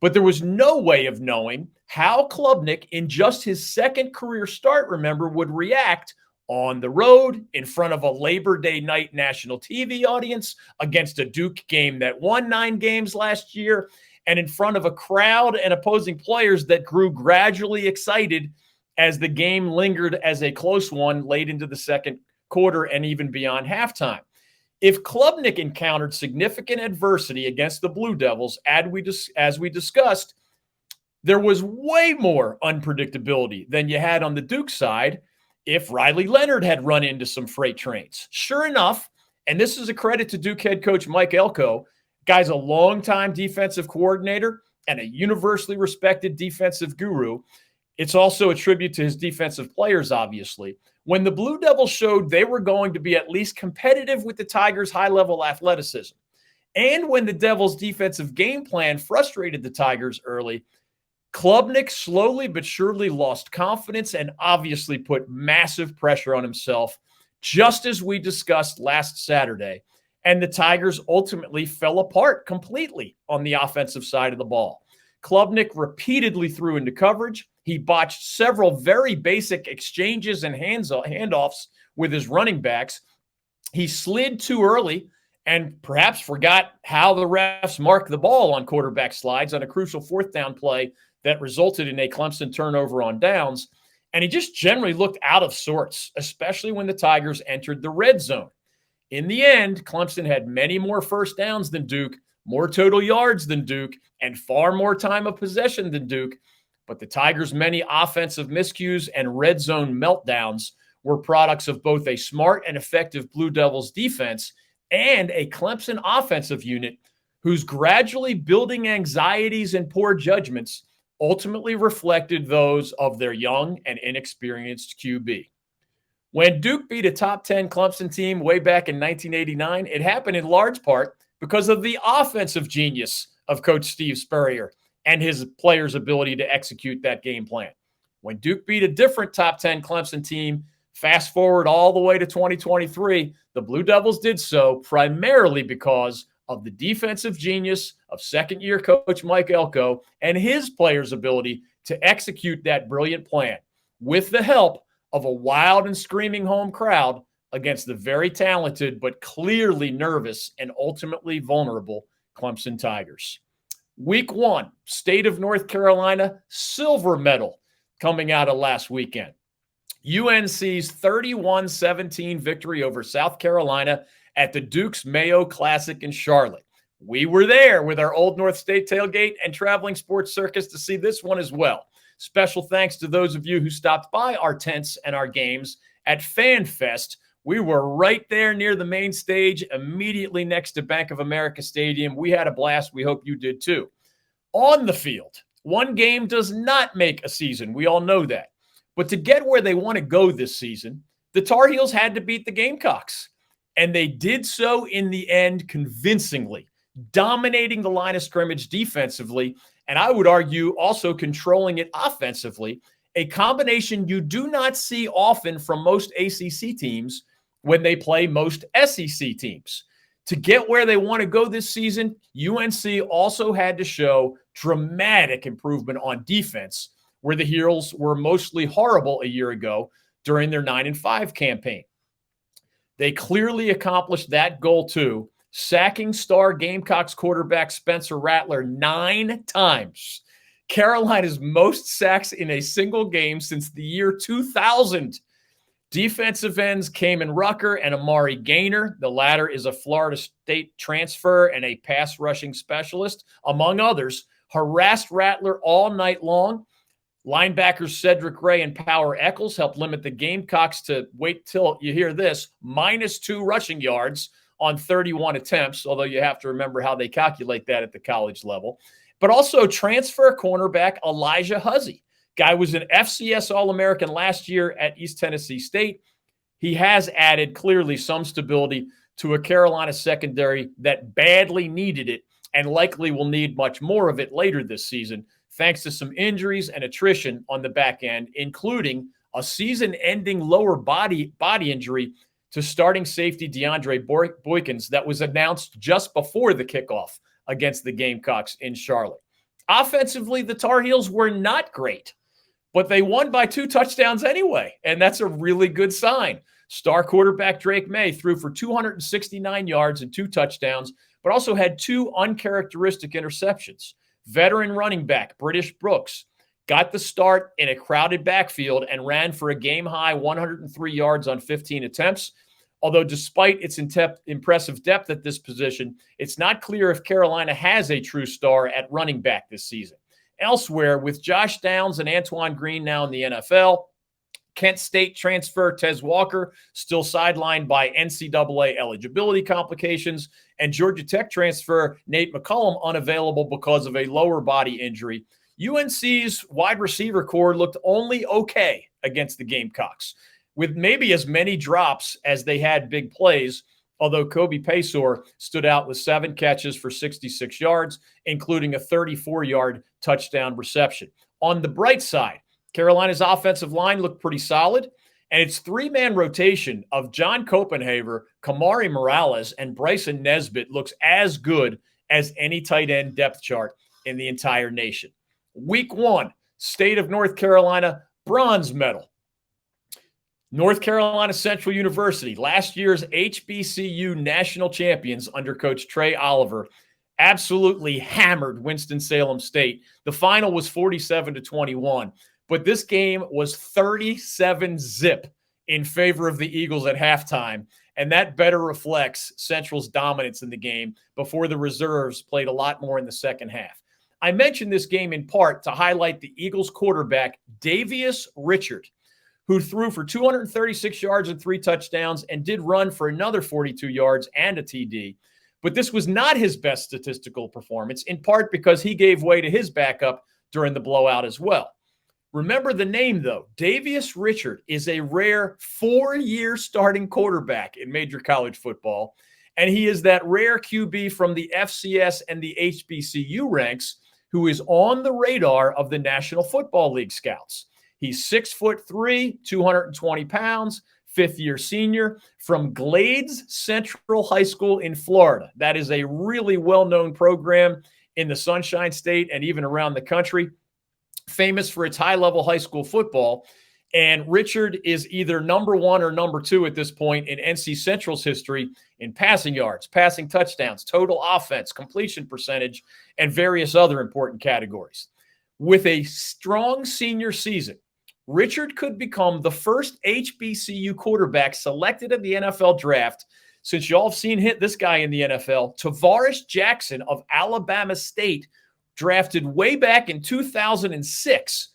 But there was no way of knowing how Klubnik, in just his second career start, remember, would react on the road in front of a Labor Day night national TV audience against a Duke game that won 9 games last year and in front of a crowd and opposing players that grew gradually excited as the game lingered as a close one late into the second quarter and even beyond halftime. If Klubnik encountered significant adversity against the Blue Devils, as we discussed, there was way more unpredictability than you had on the Duke side if Riley Leonard had run into some freight trains. Sure enough, and this is a credit to Duke head coach Mike Elko, guy's a longtime defensive coordinator and a universally respected defensive guru. It's also a tribute to his defensive players, obviously. When the Blue Devils showed they were going to be at least competitive with the Tigers' high-level athleticism, and when the Devils' defensive game plan frustrated the Tigers early, Klubnik slowly but surely lost confidence and obviously put massive pressure on himself, just as we discussed last Saturday. And the Tigers ultimately fell apart completely on the offensive side of the ball. Klubnik repeatedly threw into coverage. He botched several very basic exchanges and handoffs with his running backs. He slid too early and perhaps forgot how the refs mark the ball on quarterback slides on a crucial fourth down play that resulted in a Clemson turnover on downs. And he just generally looked out of sorts, especially when the Tigers entered the red zone. In the end, Clemson had many more first downs than Duke, more total yards than Duke, and far more time of possession than Duke. But the Tigers' many offensive miscues and red zone meltdowns were products of both a smart and effective Blue Devils defense and a Clemson offensive unit whose gradually building anxieties and poor judgments ultimately reflected those of their young and inexperienced QB. When Duke beat a top 10 Clemson team way back in 1989, it happened in large part because of the offensive genius of Coach Steve Spurrier and his players' ability to execute that game plan. When Duke beat a different top 10 Clemson team, fast forward all the way to 2023, the Blue Devils did so primarily because of the defensive genius of second-year coach Mike Elko and his players' ability to execute that brilliant plan with the help of a wild and screaming home crowd against the very talented but clearly nervous and ultimately vulnerable Clemson Tigers. Week 1, State of North Carolina, silver medal coming out of last weekend. UNC's 31-17 victory over South Carolina at the Duke's Mayo Classic in Charlotte. We were there with our Old North State tailgate and traveling sports circus to see this one as well. Special thanks to those of you who stopped by our tents and our games at FanFest. We were right there near the main stage, immediately next to Bank of America Stadium. We had a blast. We hope you did too. On the field, one game does not make a season. We all know that. But to get where they want to go this season, the Tar Heels had to beat the Gamecocks. And they did so in the end convincingly, dominating the line of scrimmage defensively, and I would argue also controlling it offensively, a combination you do not see often from most ACC teams when they play most SEC teams. To get where they want to go this season, UNC also had to show dramatic improvement on defense, where the Heels were mostly horrible a year ago during their 9-5 campaign. They clearly accomplished that goal too, sacking star Gamecocks quarterback Spencer Rattler 9 times. Carolina's most sacks in a single game since the year 2000. Defensive ends Kamen Rucker and Amari Gaynor. The latter is a Florida State transfer and a pass rushing specialist, among others, harassed Rattler all night long. Linebackers Cedric Ray and Power Eccles helped limit the Gamecocks to, wait till you hear this, -2 rushing yards on 31 attempts, although you have to remember how they calculate that at the college level. But also transfer cornerback Elijah Huzzy. Guy was an FCS All-American last year at East Tennessee State. He has added clearly some stability to a Carolina secondary that badly needed it and likely will need much more of it later this season, thanks to some injuries and attrition on the back end, including a season-ending lower body injury to starting safety DeAndre Boykins that was announced just before the kickoff against the Gamecocks in Charlotte. Offensively, the Tar Heels were not great, but they won by 2 touchdowns anyway, and that's a really good sign. Star quarterback Drake May threw for 269 yards and 2 touchdowns, but also had 2 uncharacteristic interceptions. Veteran running back British Brooks got the start in a crowded backfield and ran for a game-high 103 yards on 15 attempts. Although despite its impressive depth at this position, it's not clear if Carolina has a true star at running back this season. Elsewhere, with Josh Downs and Antoine Green now in the NFL, Kent State transfer Tez Walker still sidelined by NCAA eligibility complications, and Georgia Tech transfer Nate McCollum unavailable because of a lower body injury. UNC's wide receiver core looked only okay against the Gamecocks, with maybe as many drops as they had big plays, although Kobe Paysor stood out with 7 catches for 66 yards, including a 34-yard touchdown reception. On the bright side, Carolina's offensive line looked pretty solid, and its 3-man rotation of John Copenhaver, Kamari Morales, and Bryson Nesbitt looks as good as any tight end depth chart in the entire nation. Week 1, State of North Carolina, bronze medal. North Carolina Central University, last year's HBCU national champions under Coach Trey Oliver, absolutely hammered Winston-Salem State. The final was 47-21, but this game was 37-zip in favor of the Eagles at halftime, and that better reflects Central's dominance in the game before the reserves played a lot more in the second half. I mentioned this game in part to highlight the Eagles quarterback, Davius Richard, who threw for 236 yards and 3 touchdowns and did run for another 42 yards and a TD. But this was not his best statistical performance, in part because he gave way to his backup during the blowout as well. Remember the name, though. Davius Richard is a rare 4-year starting quarterback in major college football, and he is that rare QB from the FCS and the HBCU ranks who is on the radar of the National Football League scouts. He's 6'3", 220 pounds, 5th-year senior from Glades Central High School in Florida. That is a really well-known program in the Sunshine State and even around the country, famous for its high-level high school football. And Richard is either number 1 or number 2 at this point in NC Central's history in passing yards, passing touchdowns, total offense, completion percentage, and various other important categories. With a strong senior season, Richard could become the first HBCU quarterback selected at the NFL draft since y'all have seen this guy in the NFL. Tavares Jackson of Alabama State, drafted way back in 2006.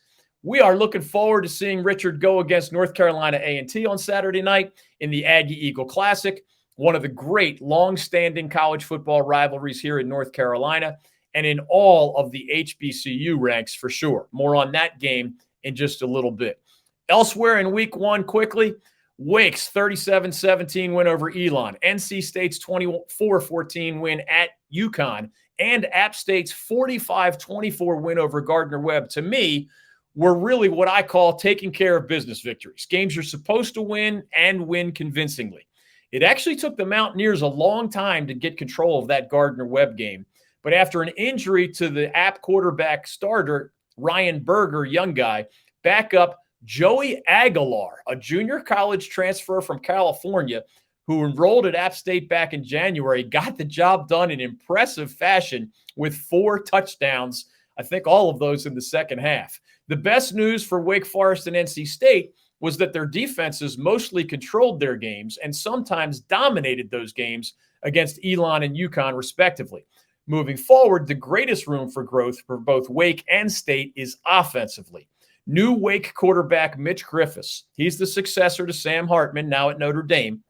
We are looking forward to seeing Richard go against North Carolina A&T on Saturday night in the Aggie Eagle Classic, one of the great long-standing college football rivalries here in North Carolina and in all of the HBCU ranks for sure. More on that game in just a little bit. Elsewhere in week 1, quickly, Wake's 37-17 win over Elon, NC State's 24-14 win at UConn, and App State's 45-24 win over Gardner-Webb, to me, were really what I call taking care of business victories. Games you're supposed to win and win convincingly. It actually took the Mountaineers a long time to get control of that Gardner-Webb game, but after an injury to the App quarterback starter, Ryan Berger, young guy, backup Joey Aguilar, a junior college transfer from California who enrolled at App State back in January, got the job done in impressive fashion with 4 touchdowns, I think all of those in the second half. The best news for Wake Forest and NC State was that their defenses mostly controlled their games and sometimes dominated those games against Elon and UConn, respectively. Moving forward, the greatest room for growth for both Wake and State is offensively. New Wake quarterback Mitch Griffiths, he's the successor to Sam Hartman, now at Notre Dame,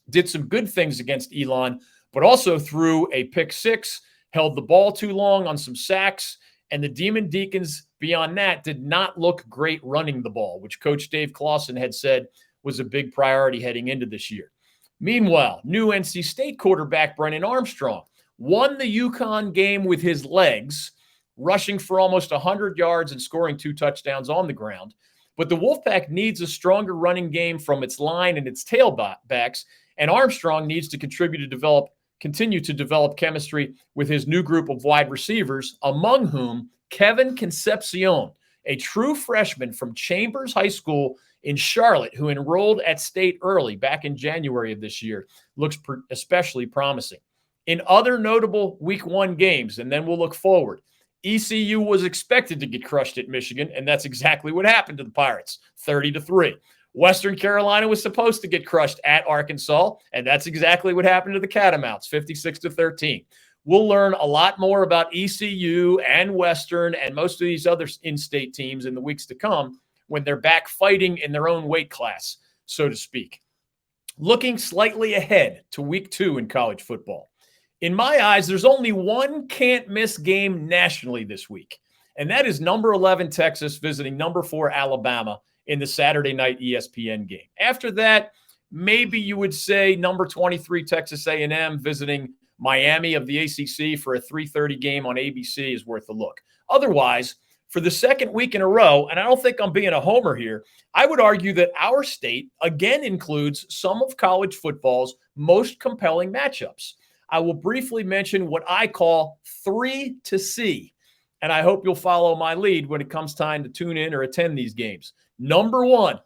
did some good things against Elon, but also threw a pick 6, held the ball too long on some sacks, and the Demon Deacons, beyond that, did not look great running the ball, which Coach Dave Clawson had said was a big priority heading into this year. Meanwhile, new NC State quarterback Brennan Armstrong won the UConn game with his legs, rushing for almost 100 yards and scoring 2 touchdowns on the ground. But the Wolfpack needs a stronger running game from its line and its tailbacks, and Armstrong needs to continue to develop chemistry with his new group of wide receivers, among whom Kevin Concepcion, a true freshman from Chambers High School in Charlotte, who enrolled at State early back in January of this year, looks especially promising. In other notable week 1 games, and then we'll look forward, ECU was expected to get crushed at Michigan, and that's exactly what happened to the Pirates, 30-3. Western Carolina was supposed to get crushed at Arkansas, and that's exactly what happened to the Catamounts, 56-13. We'll learn a lot more about ECU and Western and most of these other in-state teams in the weeks to come when they're back fighting in their own weight class, so to speak. Looking slightly ahead to week 2 in college football. In my eyes, there's only one can't-miss game nationally this week, and that is number 11 Texas visiting number 4 Alabama in the Saturday night ESPN game. After that, maybe you would say number 23 Texas A&M visiting Miami of the ACC for a 3:30 game on ABC is worth a look. Otherwise, for the second week in a row, and I don't think I'm being a homer here, I would argue that our state again includes some of college football's most compelling matchups. I will briefly mention what I call 3 to see, and I hope you'll follow my lead when it comes time to tune in or attend these games. Number 1,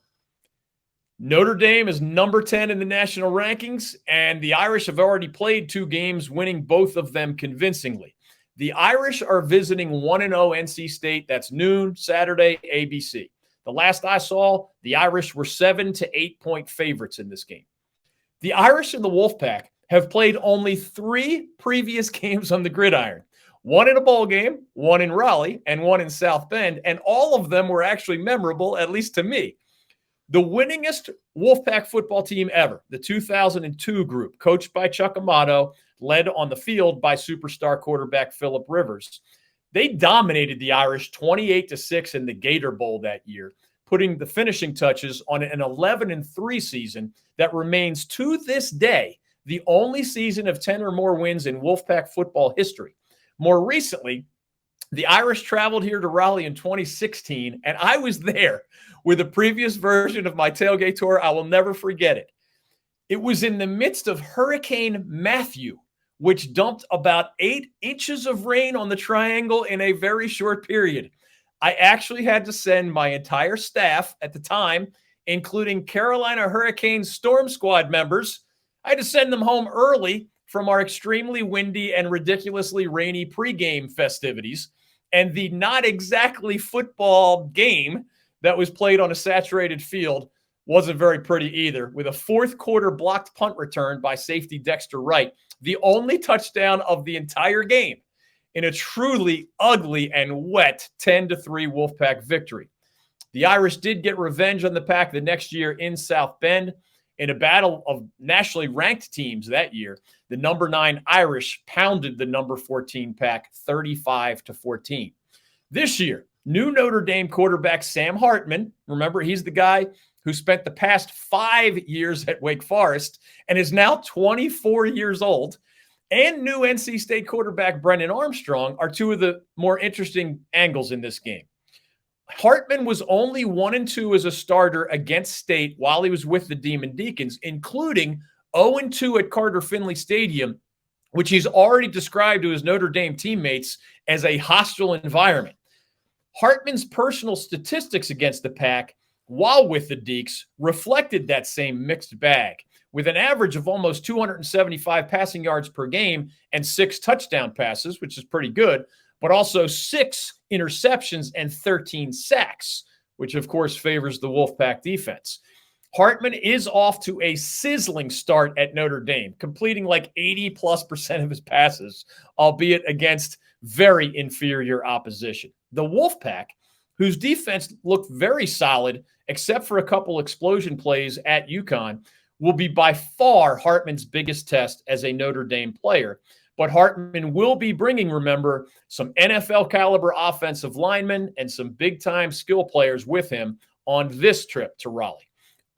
Notre Dame is number 10 in the national rankings, and the Irish have already played 2 games, winning both of them convincingly. The Irish are visiting 1-0 NC State. That's noon, Saturday, ABC. The last I saw, the Irish were 7 to 8 point favorites in this game. The Irish and the Wolfpack have played only 3 previous games on the gridiron. 1 in a bowl game, 1 in Raleigh, and 1 in South Bend, and all of them were actually memorable, at least to me. The winningest Wolfpack football team ever, the 2002 group, coached by Chuck Amato, led on the field by superstar quarterback Phillip Rivers. They dominated the Irish 28-6 in the Gator Bowl that year, putting the finishing touches on an 11-3 season that remains to this day the only season of 10 or more wins in Wolfpack football history. More recently, the Irish traveled here to Raleigh in 2016, and I was there with a previous version of my tailgate tour. I will never forget it. It was in the midst of Hurricane Matthew, which dumped about 8 inches of rain on the triangle in a very short period. I actually had to send my entire staff at the time, including Carolina Hurricanes Storm Squad members. I had to send them home early from our extremely windy and ridiculously rainy pregame festivities. And the not exactly football game that was played on a saturated field wasn't very pretty either, with a fourth quarter blocked punt return by safety Dexter Wright, the only touchdown of the entire game, in a truly ugly and wet 10-3 Wolfpack victory. The Irish did get revenge on the Pack the next year in South Bend. In a battle of nationally ranked teams that year, the number 9 Irish pounded the number 14 Pack 35-14. This year, new Notre Dame quarterback Sam Hartman, remember he's the guy who spent the past 5 years at Wake Forest and is now 24 years old, and new NC State quarterback Brennan Armstrong are 2 of the more interesting angles in this game. Hartman was only 1-2 as a starter against State while he was with the Demon Deacons, including 0-2 at Carter Finley Stadium, which he's already described to his Notre Dame teammates as a hostile environment. Hartman's personal statistics against the Pack while with the Deacs reflected that same mixed bag, with an average of almost 275 passing yards per game and 6 touchdown passes, which is pretty good, but also 6 interceptions and 13 sacks, which of course favors the Wolfpack defense. Hartman is off to a sizzling start at Notre Dame, completing like 80+% of his passes, albeit against very inferior opposition. The Wolfpack, whose defense looked very solid, except for a couple explosion plays at UConn, will be by far Hartman's biggest test as a Notre Dame player. But Hartman will be bringing, remember, some NFL-caliber offensive linemen and some big-time skill players with him on this trip to Raleigh.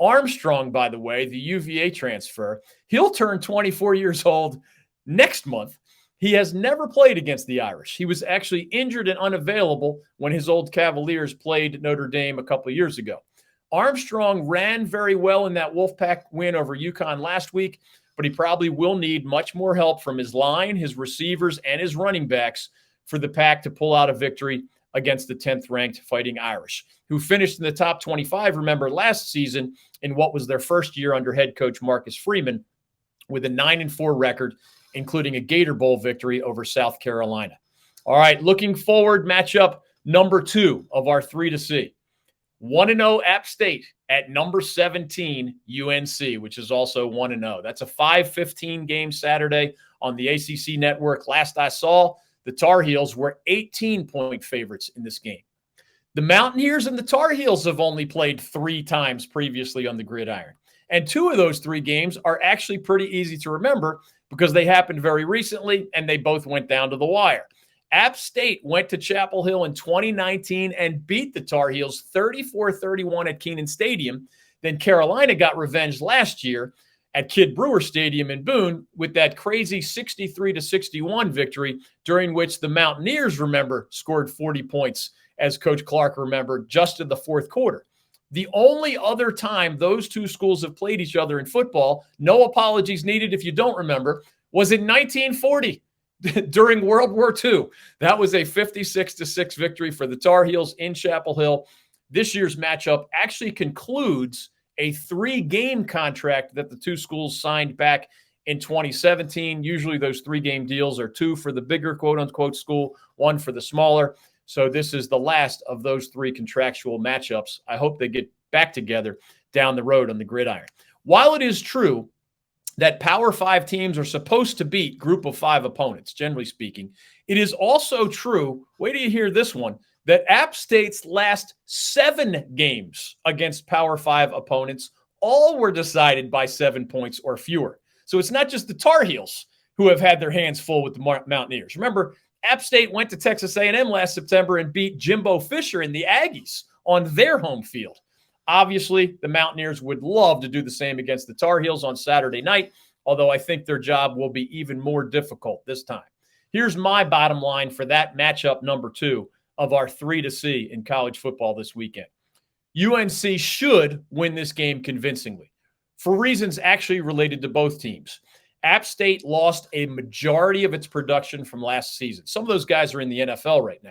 Armstrong, by the way, the UVA transfer, he'll turn 24 years old next month. He has never played against the Irish. He was actually injured and unavailable when his old Cavaliers played Notre Dame a couple of years ago. Armstrong ran very well in that Wolfpack win over UConn last week, but he probably will need much more help from his line, his receivers, and his running backs for the Pack to pull out a victory against the 10th-ranked Fighting Irish, who finished in the top 25, remember, last season in what was their first year under head coach Marcus Freeman, with a 9-4 record, including a Gator Bowl victory over South Carolina. All right, looking forward, matchup number 2 of our 3 to see. 1-0 App State at number 17 UNC, which is also 1-0. That's a 5:15 game Saturday on the ACC network. Last I saw, the Tar Heels were 18-point favorites in this game. The Mountaineers and the Tar Heels have only played 3 times previously on the gridiron. And 2 of those 3 games are actually pretty easy to remember because they happened very recently and they both went down to the wire. App State went to Chapel Hill in 2019 and beat the Tar Heels 34-31 at Kenan Stadium. Then Carolina got revenge last year at Kid Brewer Stadium in Boone with that crazy 63-61 victory, during which the Mountaineers, remember, scored 40 points, as Coach Clark remembered, just in the fourth quarter. The only other time those two schools have played each other in football, no apologies needed if you don't remember, was in 1940 during World War II. That was a 56-6 victory for the Tar Heels in Chapel Hill. This year's matchup actually concludes a 3-game contract that the two schools signed back in 2017. Usually those 3-game deals are 2 for the bigger quote-unquote school, 1 for the smaller. So this is the last of those 3 contractual matchups. I hope they get back together down the road on the gridiron. While it is true that Power 5 teams are supposed to beat Group of 5 opponents, generally speaking, it is also true, wait till you hear this one, that App State's last 7 games against Power 5 opponents all were decided by 7 points or fewer. So it's not just the Tar Heels who have had their hands full with the Mountaineers. Remember, App State went to Texas A&M last September and beat Jimbo Fisher and the Aggies on their home field. Obviously, the Mountaineers would love to do the same against the Tar Heels on Saturday night, although I think their job will be even more difficult this time. Here's my bottom line for that matchup number 2 of our 3 to see in college football this weekend. UNC should win this game convincingly for reasons actually related to both teams. App State lost a majority of its production from last season. Some of those guys are in the NFL right now.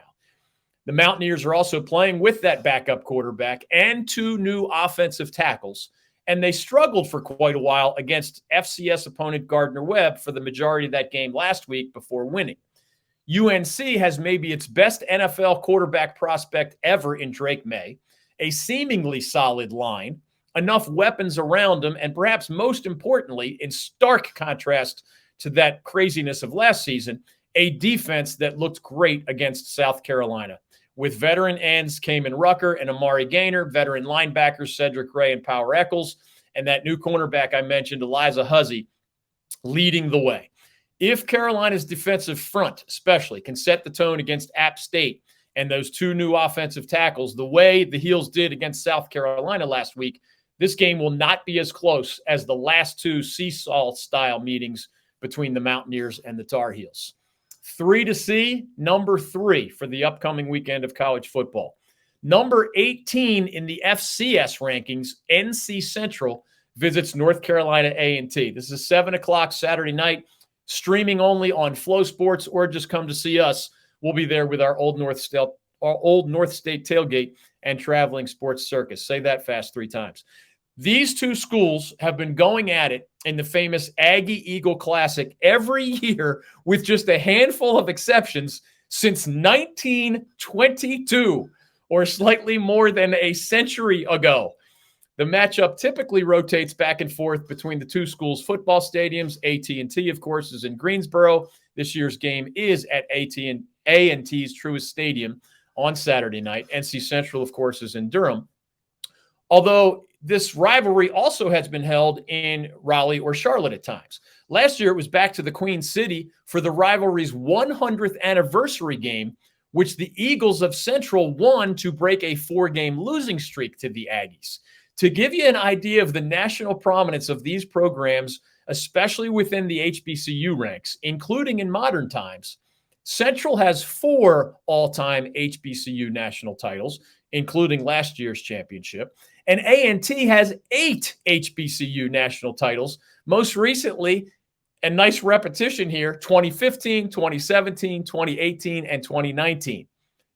The Mountaineers are also playing with that backup quarterback and 2 new offensive tackles, and they struggled for quite a while against FCS opponent Gardner-Webb for the majority of that game last week before winning. UNC has maybe its best NFL quarterback prospect ever in Drake May, a seemingly solid line, enough weapons around him, and perhaps most importantly, in stark contrast to that craziness of last season, a defense that looked great against South Carolina. With veteran ends Kamen Rucker and Amari Gaynor, veteran linebackers Cedric Ray and Power Eccles, and that new cornerback I mentioned, Eliza Huzzy, leading the way. If Carolina's defensive front especially can set the tone against App State and those 2 new offensive tackles the way the Heels did against South Carolina last week, this game will not be as close as the last 2 seesaw-style meetings between the Mountaineers and the Tar Heels. 3 to see, number 3 for the upcoming weekend of college football. Number 18 in the FCS rankings, NC Central visits North Carolina A&T. This is 7 o'clock Saturday night, streaming only on Flow Sports, or just come to see us. We'll be there with our Old North State tailgate and traveling sports circus. Say that fast 3 times. These 2 schools have been going at it in the famous Aggie Eagle Classic every year with just a handful of exceptions since 1922, or slightly more than a century ago. The matchup typically rotates back and forth between the 2 schools' football stadiums. AT&T, of course, is in Greensboro. This year's game is at A&T's Truist Stadium on Saturday night. NC Central, of course, is in Durham. Although this rivalry also has been held in Raleigh or Charlotte at times. Last year, it was back to the Queen City for the rivalry's 100th anniversary game, which the Eagles of Central won to break a 4-game losing streak to the Aggies. To give you an idea of the national prominence of these programs, especially within the HBCU ranks, including in modern times, Central has 4 all-time HBCU national titles, including last year's championship, and A&T has 8 HBCU national titles, most recently, and nice repetition here, 2015, 2017, 2018, and 2019.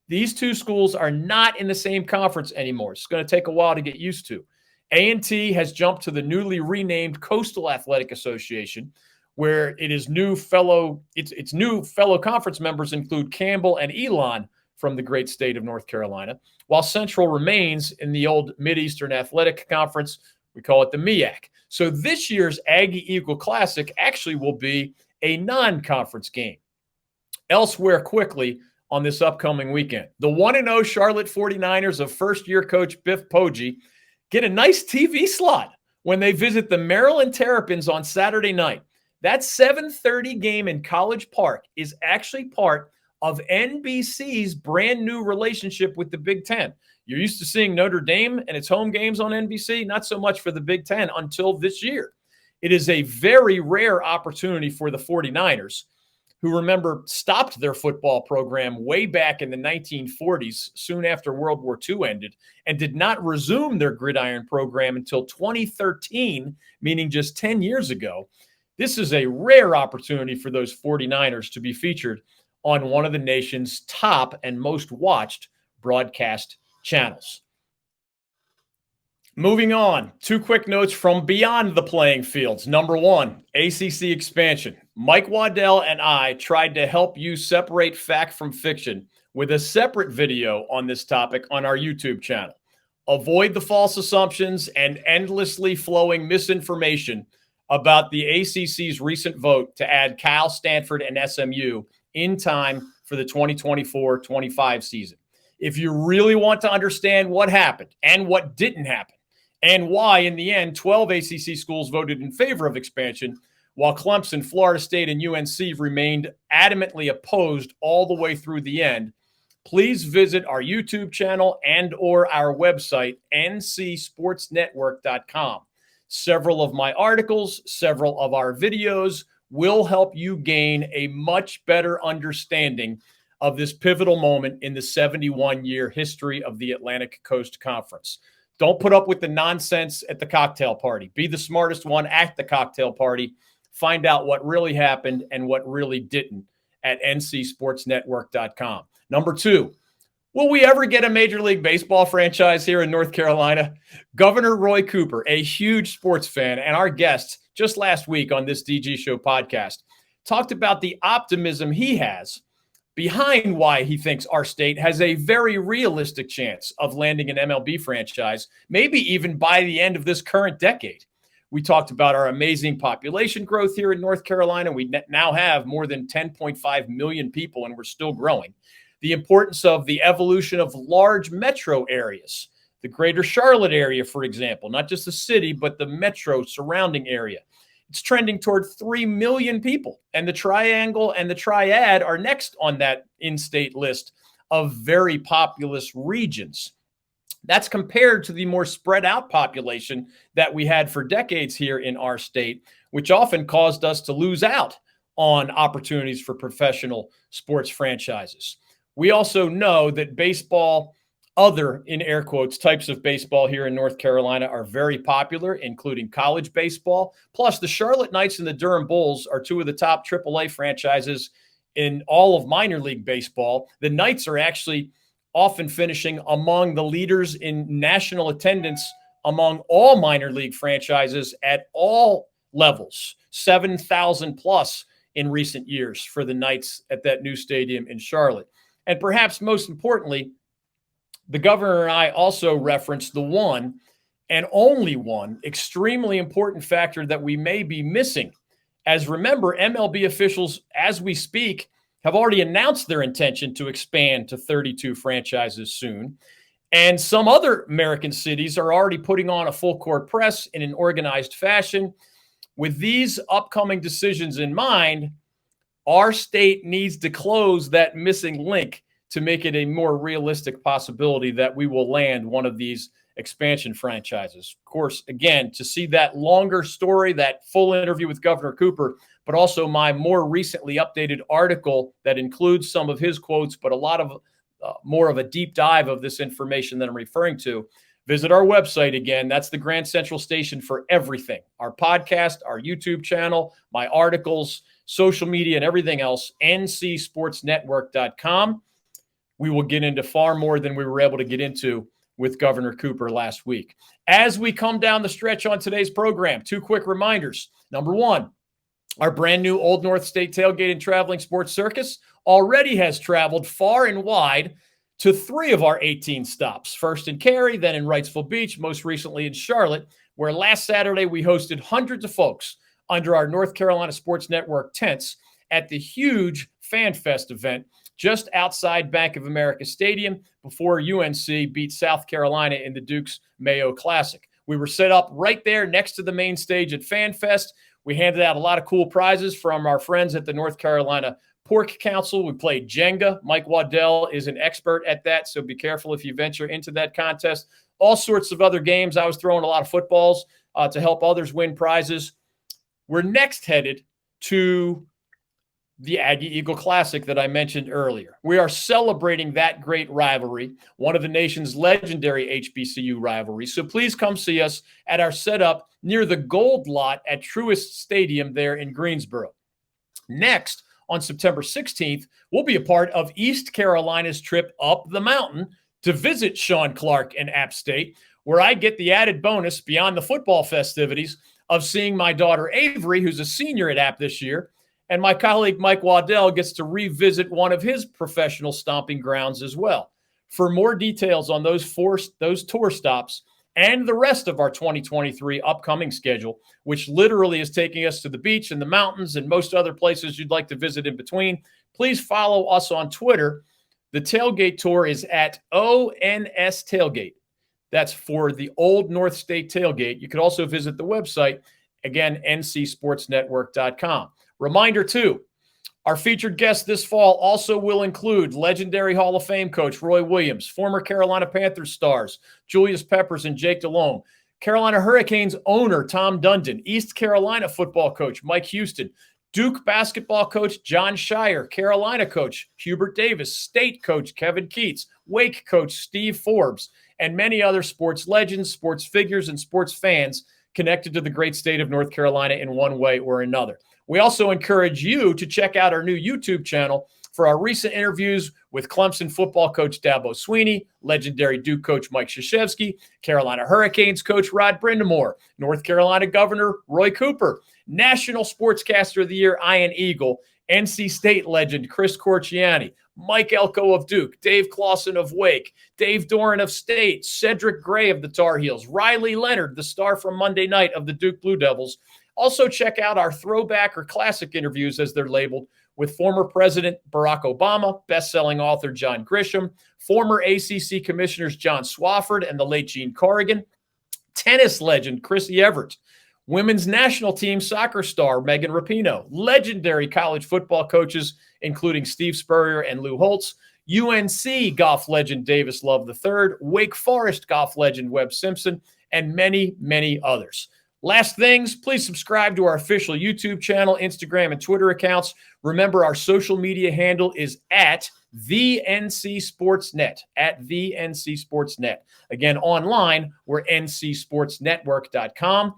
These 2 schools are not in the same conference anymore. It's going to take a while to get used to. A&T has jumped to the newly renamed Coastal Athletic Association, where its new fellow conference members include Campbell and Elon from the great state of North Carolina, while Central remains in the old Mideastern Athletic Conference. We call it the MEAC. So this year's Aggie Eagle Classic actually will be a non-conference game. Elsewhere quickly on this upcoming weekend, the 1-0 Charlotte 49ers of first-year coach Biff Poggi get a nice TV slot when they visit the Maryland Terrapins on Saturday night. That 7:30 game in College Park is actually part of NBC's brand new relationship with the Big Ten. You're used to seeing Notre Dame and its home games on NBC, not so much for the Big Ten until this year. It is a very rare opportunity for the 49ers, who, remember, stopped their football program way back in the 1940s, soon after World War II ended, and did not resume their gridiron program until 2013, meaning just 10 years ago. This is a rare opportunity for those 49ers to be featured on one of the nation's top and most watched broadcast channels. Moving on, two quick notes from beyond the playing fields. Number one, ACC expansion. Mike Waddell and I tried to help you separate fact from fiction with a separate video on this topic on our YouTube channel. Avoid the false assumptions and endlessly flowing misinformation about the ACC's recent vote to add Cal, Stanford, and SMU in time for the 2024-25 season. If you really want to understand what happened and what didn't happen, and why, in the end, 12 ACC schools voted in favor of expansion, while Clemson, Florida State, and UNC remained adamantly opposed all the way through the end, please visit our YouTube channel and or our website, ncsportsnetwork.com. Several of my articles, several of our videos will help you gain a much better understanding of this pivotal moment in the 71-year history of the Atlantic Coast Conference. Don't put up with the nonsense at the cocktail party. Be the smartest one at the cocktail party. Find out what really happened and what really didn't at ncsportsnetwork.com. Number two, will we ever get a Major League Baseball franchise here in North Carolina? Governor Roy Cooper, a huge sports fan and our guest just last week on this DG Show podcast, talked about the optimism he has behind why he thinks our state has a very realistic chance of landing an MLB franchise, maybe even by the end of this current decade. We talked about our amazing population growth here in North Carolina. We now have more than 10.5 million people, and we're still growing. The importance of the evolution of large metro areas, the greater Charlotte area, for example, not just the city, but the metro surrounding area. It's trending toward 3 million people, and the Triangle and the Triad are next on that in-state list of very populous regions. That's compared to the more spread out population that we had for decades here in our state, which often caused us to lose out on opportunities for professional sports franchises. We also know that baseball, other, in air quotes, types of baseball here in North Carolina are very popular, including college baseball. Plus, the Charlotte Knights and the Durham Bulls are two of the top AAA franchises in all of minor league baseball. The Knights are actually often finishing among the leaders in national attendance among all minor league franchises at all levels, 7,000 plus in recent years for the Knights at that new stadium in Charlotte. And perhaps most importantly, the governor and I also referenced the one and only one extremely important factor that we may be missing. As remember, MLB officials, as we speak, have already announced their intention to expand to 32 franchises soon. And some other American cities are already putting on a full court press in an organized fashion. With these upcoming decisions in mind, our state needs to close that missing link to make it a more realistic possibility that we will land one of these expansion franchises. Of course, again, to see that longer story, that full interview with Governor Cooper, but also my more recently updated article that includes some of his quotes, but a lot of more of a deep dive of this information that I'm referring to, visit our website again. That's the Grand Central Station for everything. Our podcast, our YouTube channel, my articles, social media, and everything else, ncsportsnetwork.com. We will get into far more than we were able to get into with Governor Cooper last week. As we come down the stretch on today's program, two quick reminders. Number one, our brand new Old North State Tailgate and Traveling Sports Circus already has traveled far and wide to 3 of our 18 stops. First in Cary, then in Wrightsville Beach, most recently in Charlotte, where last Saturday we hosted hundreds of folks under our North Carolina Sports Network tents at the huge Fan Fest event just outside Bank of America Stadium before UNC beat South Carolina in the Duke's Mayo Classic. We were set up right there next to the main stage at Fan Fest. We handed out a lot of cool prizes from our friends at the North Carolina Pork Council. We played Jenga. Mike Waddell is an expert at that, so be careful if you venture into that contest. All sorts of other games. I was throwing a lot of footballs to help others win prizes. We're next headed to the Aggie Eagle Classic that I mentioned earlier. We are celebrating that great rivalry, one of the nation's legendary HBCU rivalries. So please come see us at our setup near the Gold Lot at Truist Stadium there in Greensboro. Next, on September 16th, we'll be a part of East Carolina's trip up the mountain to visit Shawn Clark and App State, where I get the added bonus beyond the football festivities of seeing my daughter Avery, who's a senior at App this year, and my colleague Mike Waddell gets to revisit one of his professional stomping grounds as well. For more details on those tour stops and the rest of our 2023 upcoming schedule, which literally is taking us to the beach and the mountains and most other places you'd like to visit in between, please follow us on Twitter. The tailgate tour is at ONS Tailgate. That's for the Old North State Tailgate. You could also visit the website, again, ncsportsnetwork.com. Reminder, too, our featured guest this fall also will include legendary Hall of Fame coach Roy Williams, former Carolina Panthers stars Julius Peppers and Jake Delhomme, Carolina Hurricanes owner Tom Dundon, East Carolina football coach Mike Houston, Duke basketball coach John Shire, Carolina coach Hubert Davis, State coach Kevin Keats, Wake coach Steve Forbes, and many other sports legends, sports figures, and sports fans connected to the great state of North Carolina in one way or another. We also encourage you to check out our new YouTube channel for our recent interviews with Clemson football coach Dabo Swinney, legendary Duke coach Mike Krzyzewski, Carolina Hurricanes coach Rod Brindamore, North Carolina Governor Roy Cooper, National Sportscaster of the Year Ian Eagle, NC State legend Chris Corchiani, Mike Elko of Duke, Dave Clawson of Wake, Dave Doran of State, Cedric Gray of the Tar Heels, Riley Leonard, the star from Monday night of the Duke Blue Devils. Also check out our throwback or classic interviews, as they're labeled, with former President Barack Obama, best-selling author John Grisham, former ACC commissioners John Swafford and the late Gene Corrigan, tennis legend Chrissy Everett, women's national team soccer star Megan Rapinoe, legendary college football coaches including Steve Spurrier and Lou Holtz, UNC golf legend Davis Love III, Wake Forest golf legend Webb Simpson, and many, many others. Last things, please subscribe to our official YouTube channel, Instagram, and Twitter accounts. Remember, our social media handle is at the NC Sportsnet, at the NC Sportsnet. Again, online, we're ncsportsnetwork.com.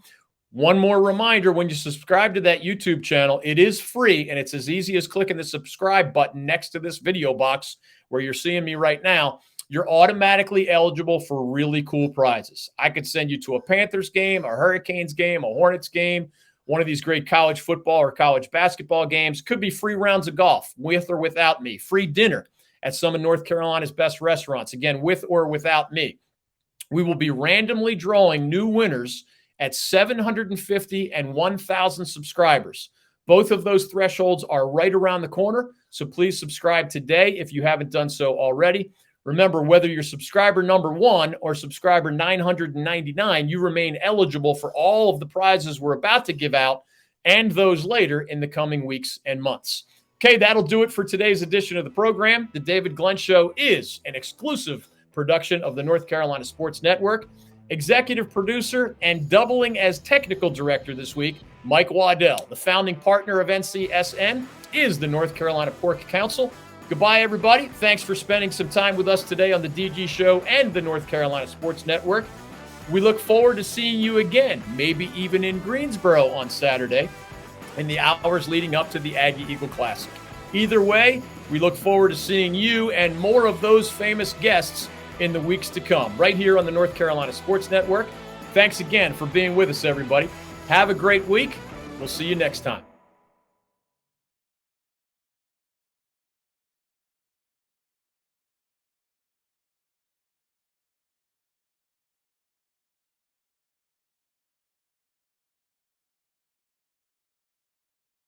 One more reminder, when you subscribe to that YouTube channel, it is free, and it's as easy as clicking the subscribe button next to this video box where you're seeing me right now. You're automatically eligible for really cool prizes. I could send you to a Panthers game, a Hurricanes game, a Hornets game, one of these great college football or college basketball games. Could be free rounds of golf, with or without me, free dinner at some of North Carolina's best restaurants, again, with or without me. We will be randomly drawing new winners at 750 and 1,000 subscribers. Both of those thresholds are right around the corner, so please subscribe today if you haven't done so already. Remember, whether you're subscriber number 1 or subscriber 999, you remain eligible for all of the prizes we're about to give out and those later in the coming weeks and months. Okay, that'll do it for today's edition of the program. The David Glenn Show is an exclusive production of the North Carolina Sports Network. Executive producer and doubling as technical director this week, Mike Waddell. The founding partner of NCSN is the North Carolina Pork Council. Goodbye, everybody. Thanks for spending some time with us today on the DG Show and the North Carolina Sports Network. We look forward to seeing you again, maybe even in Greensboro on Saturday, in the hours leading up to the Aggie Eagle Classic. Either way, we look forward to seeing you and more of those famous guests in the weeks to come, right here on the North Carolina Sports Network. Thanks again for being with us, everybody. Have a great week. We'll see you next time.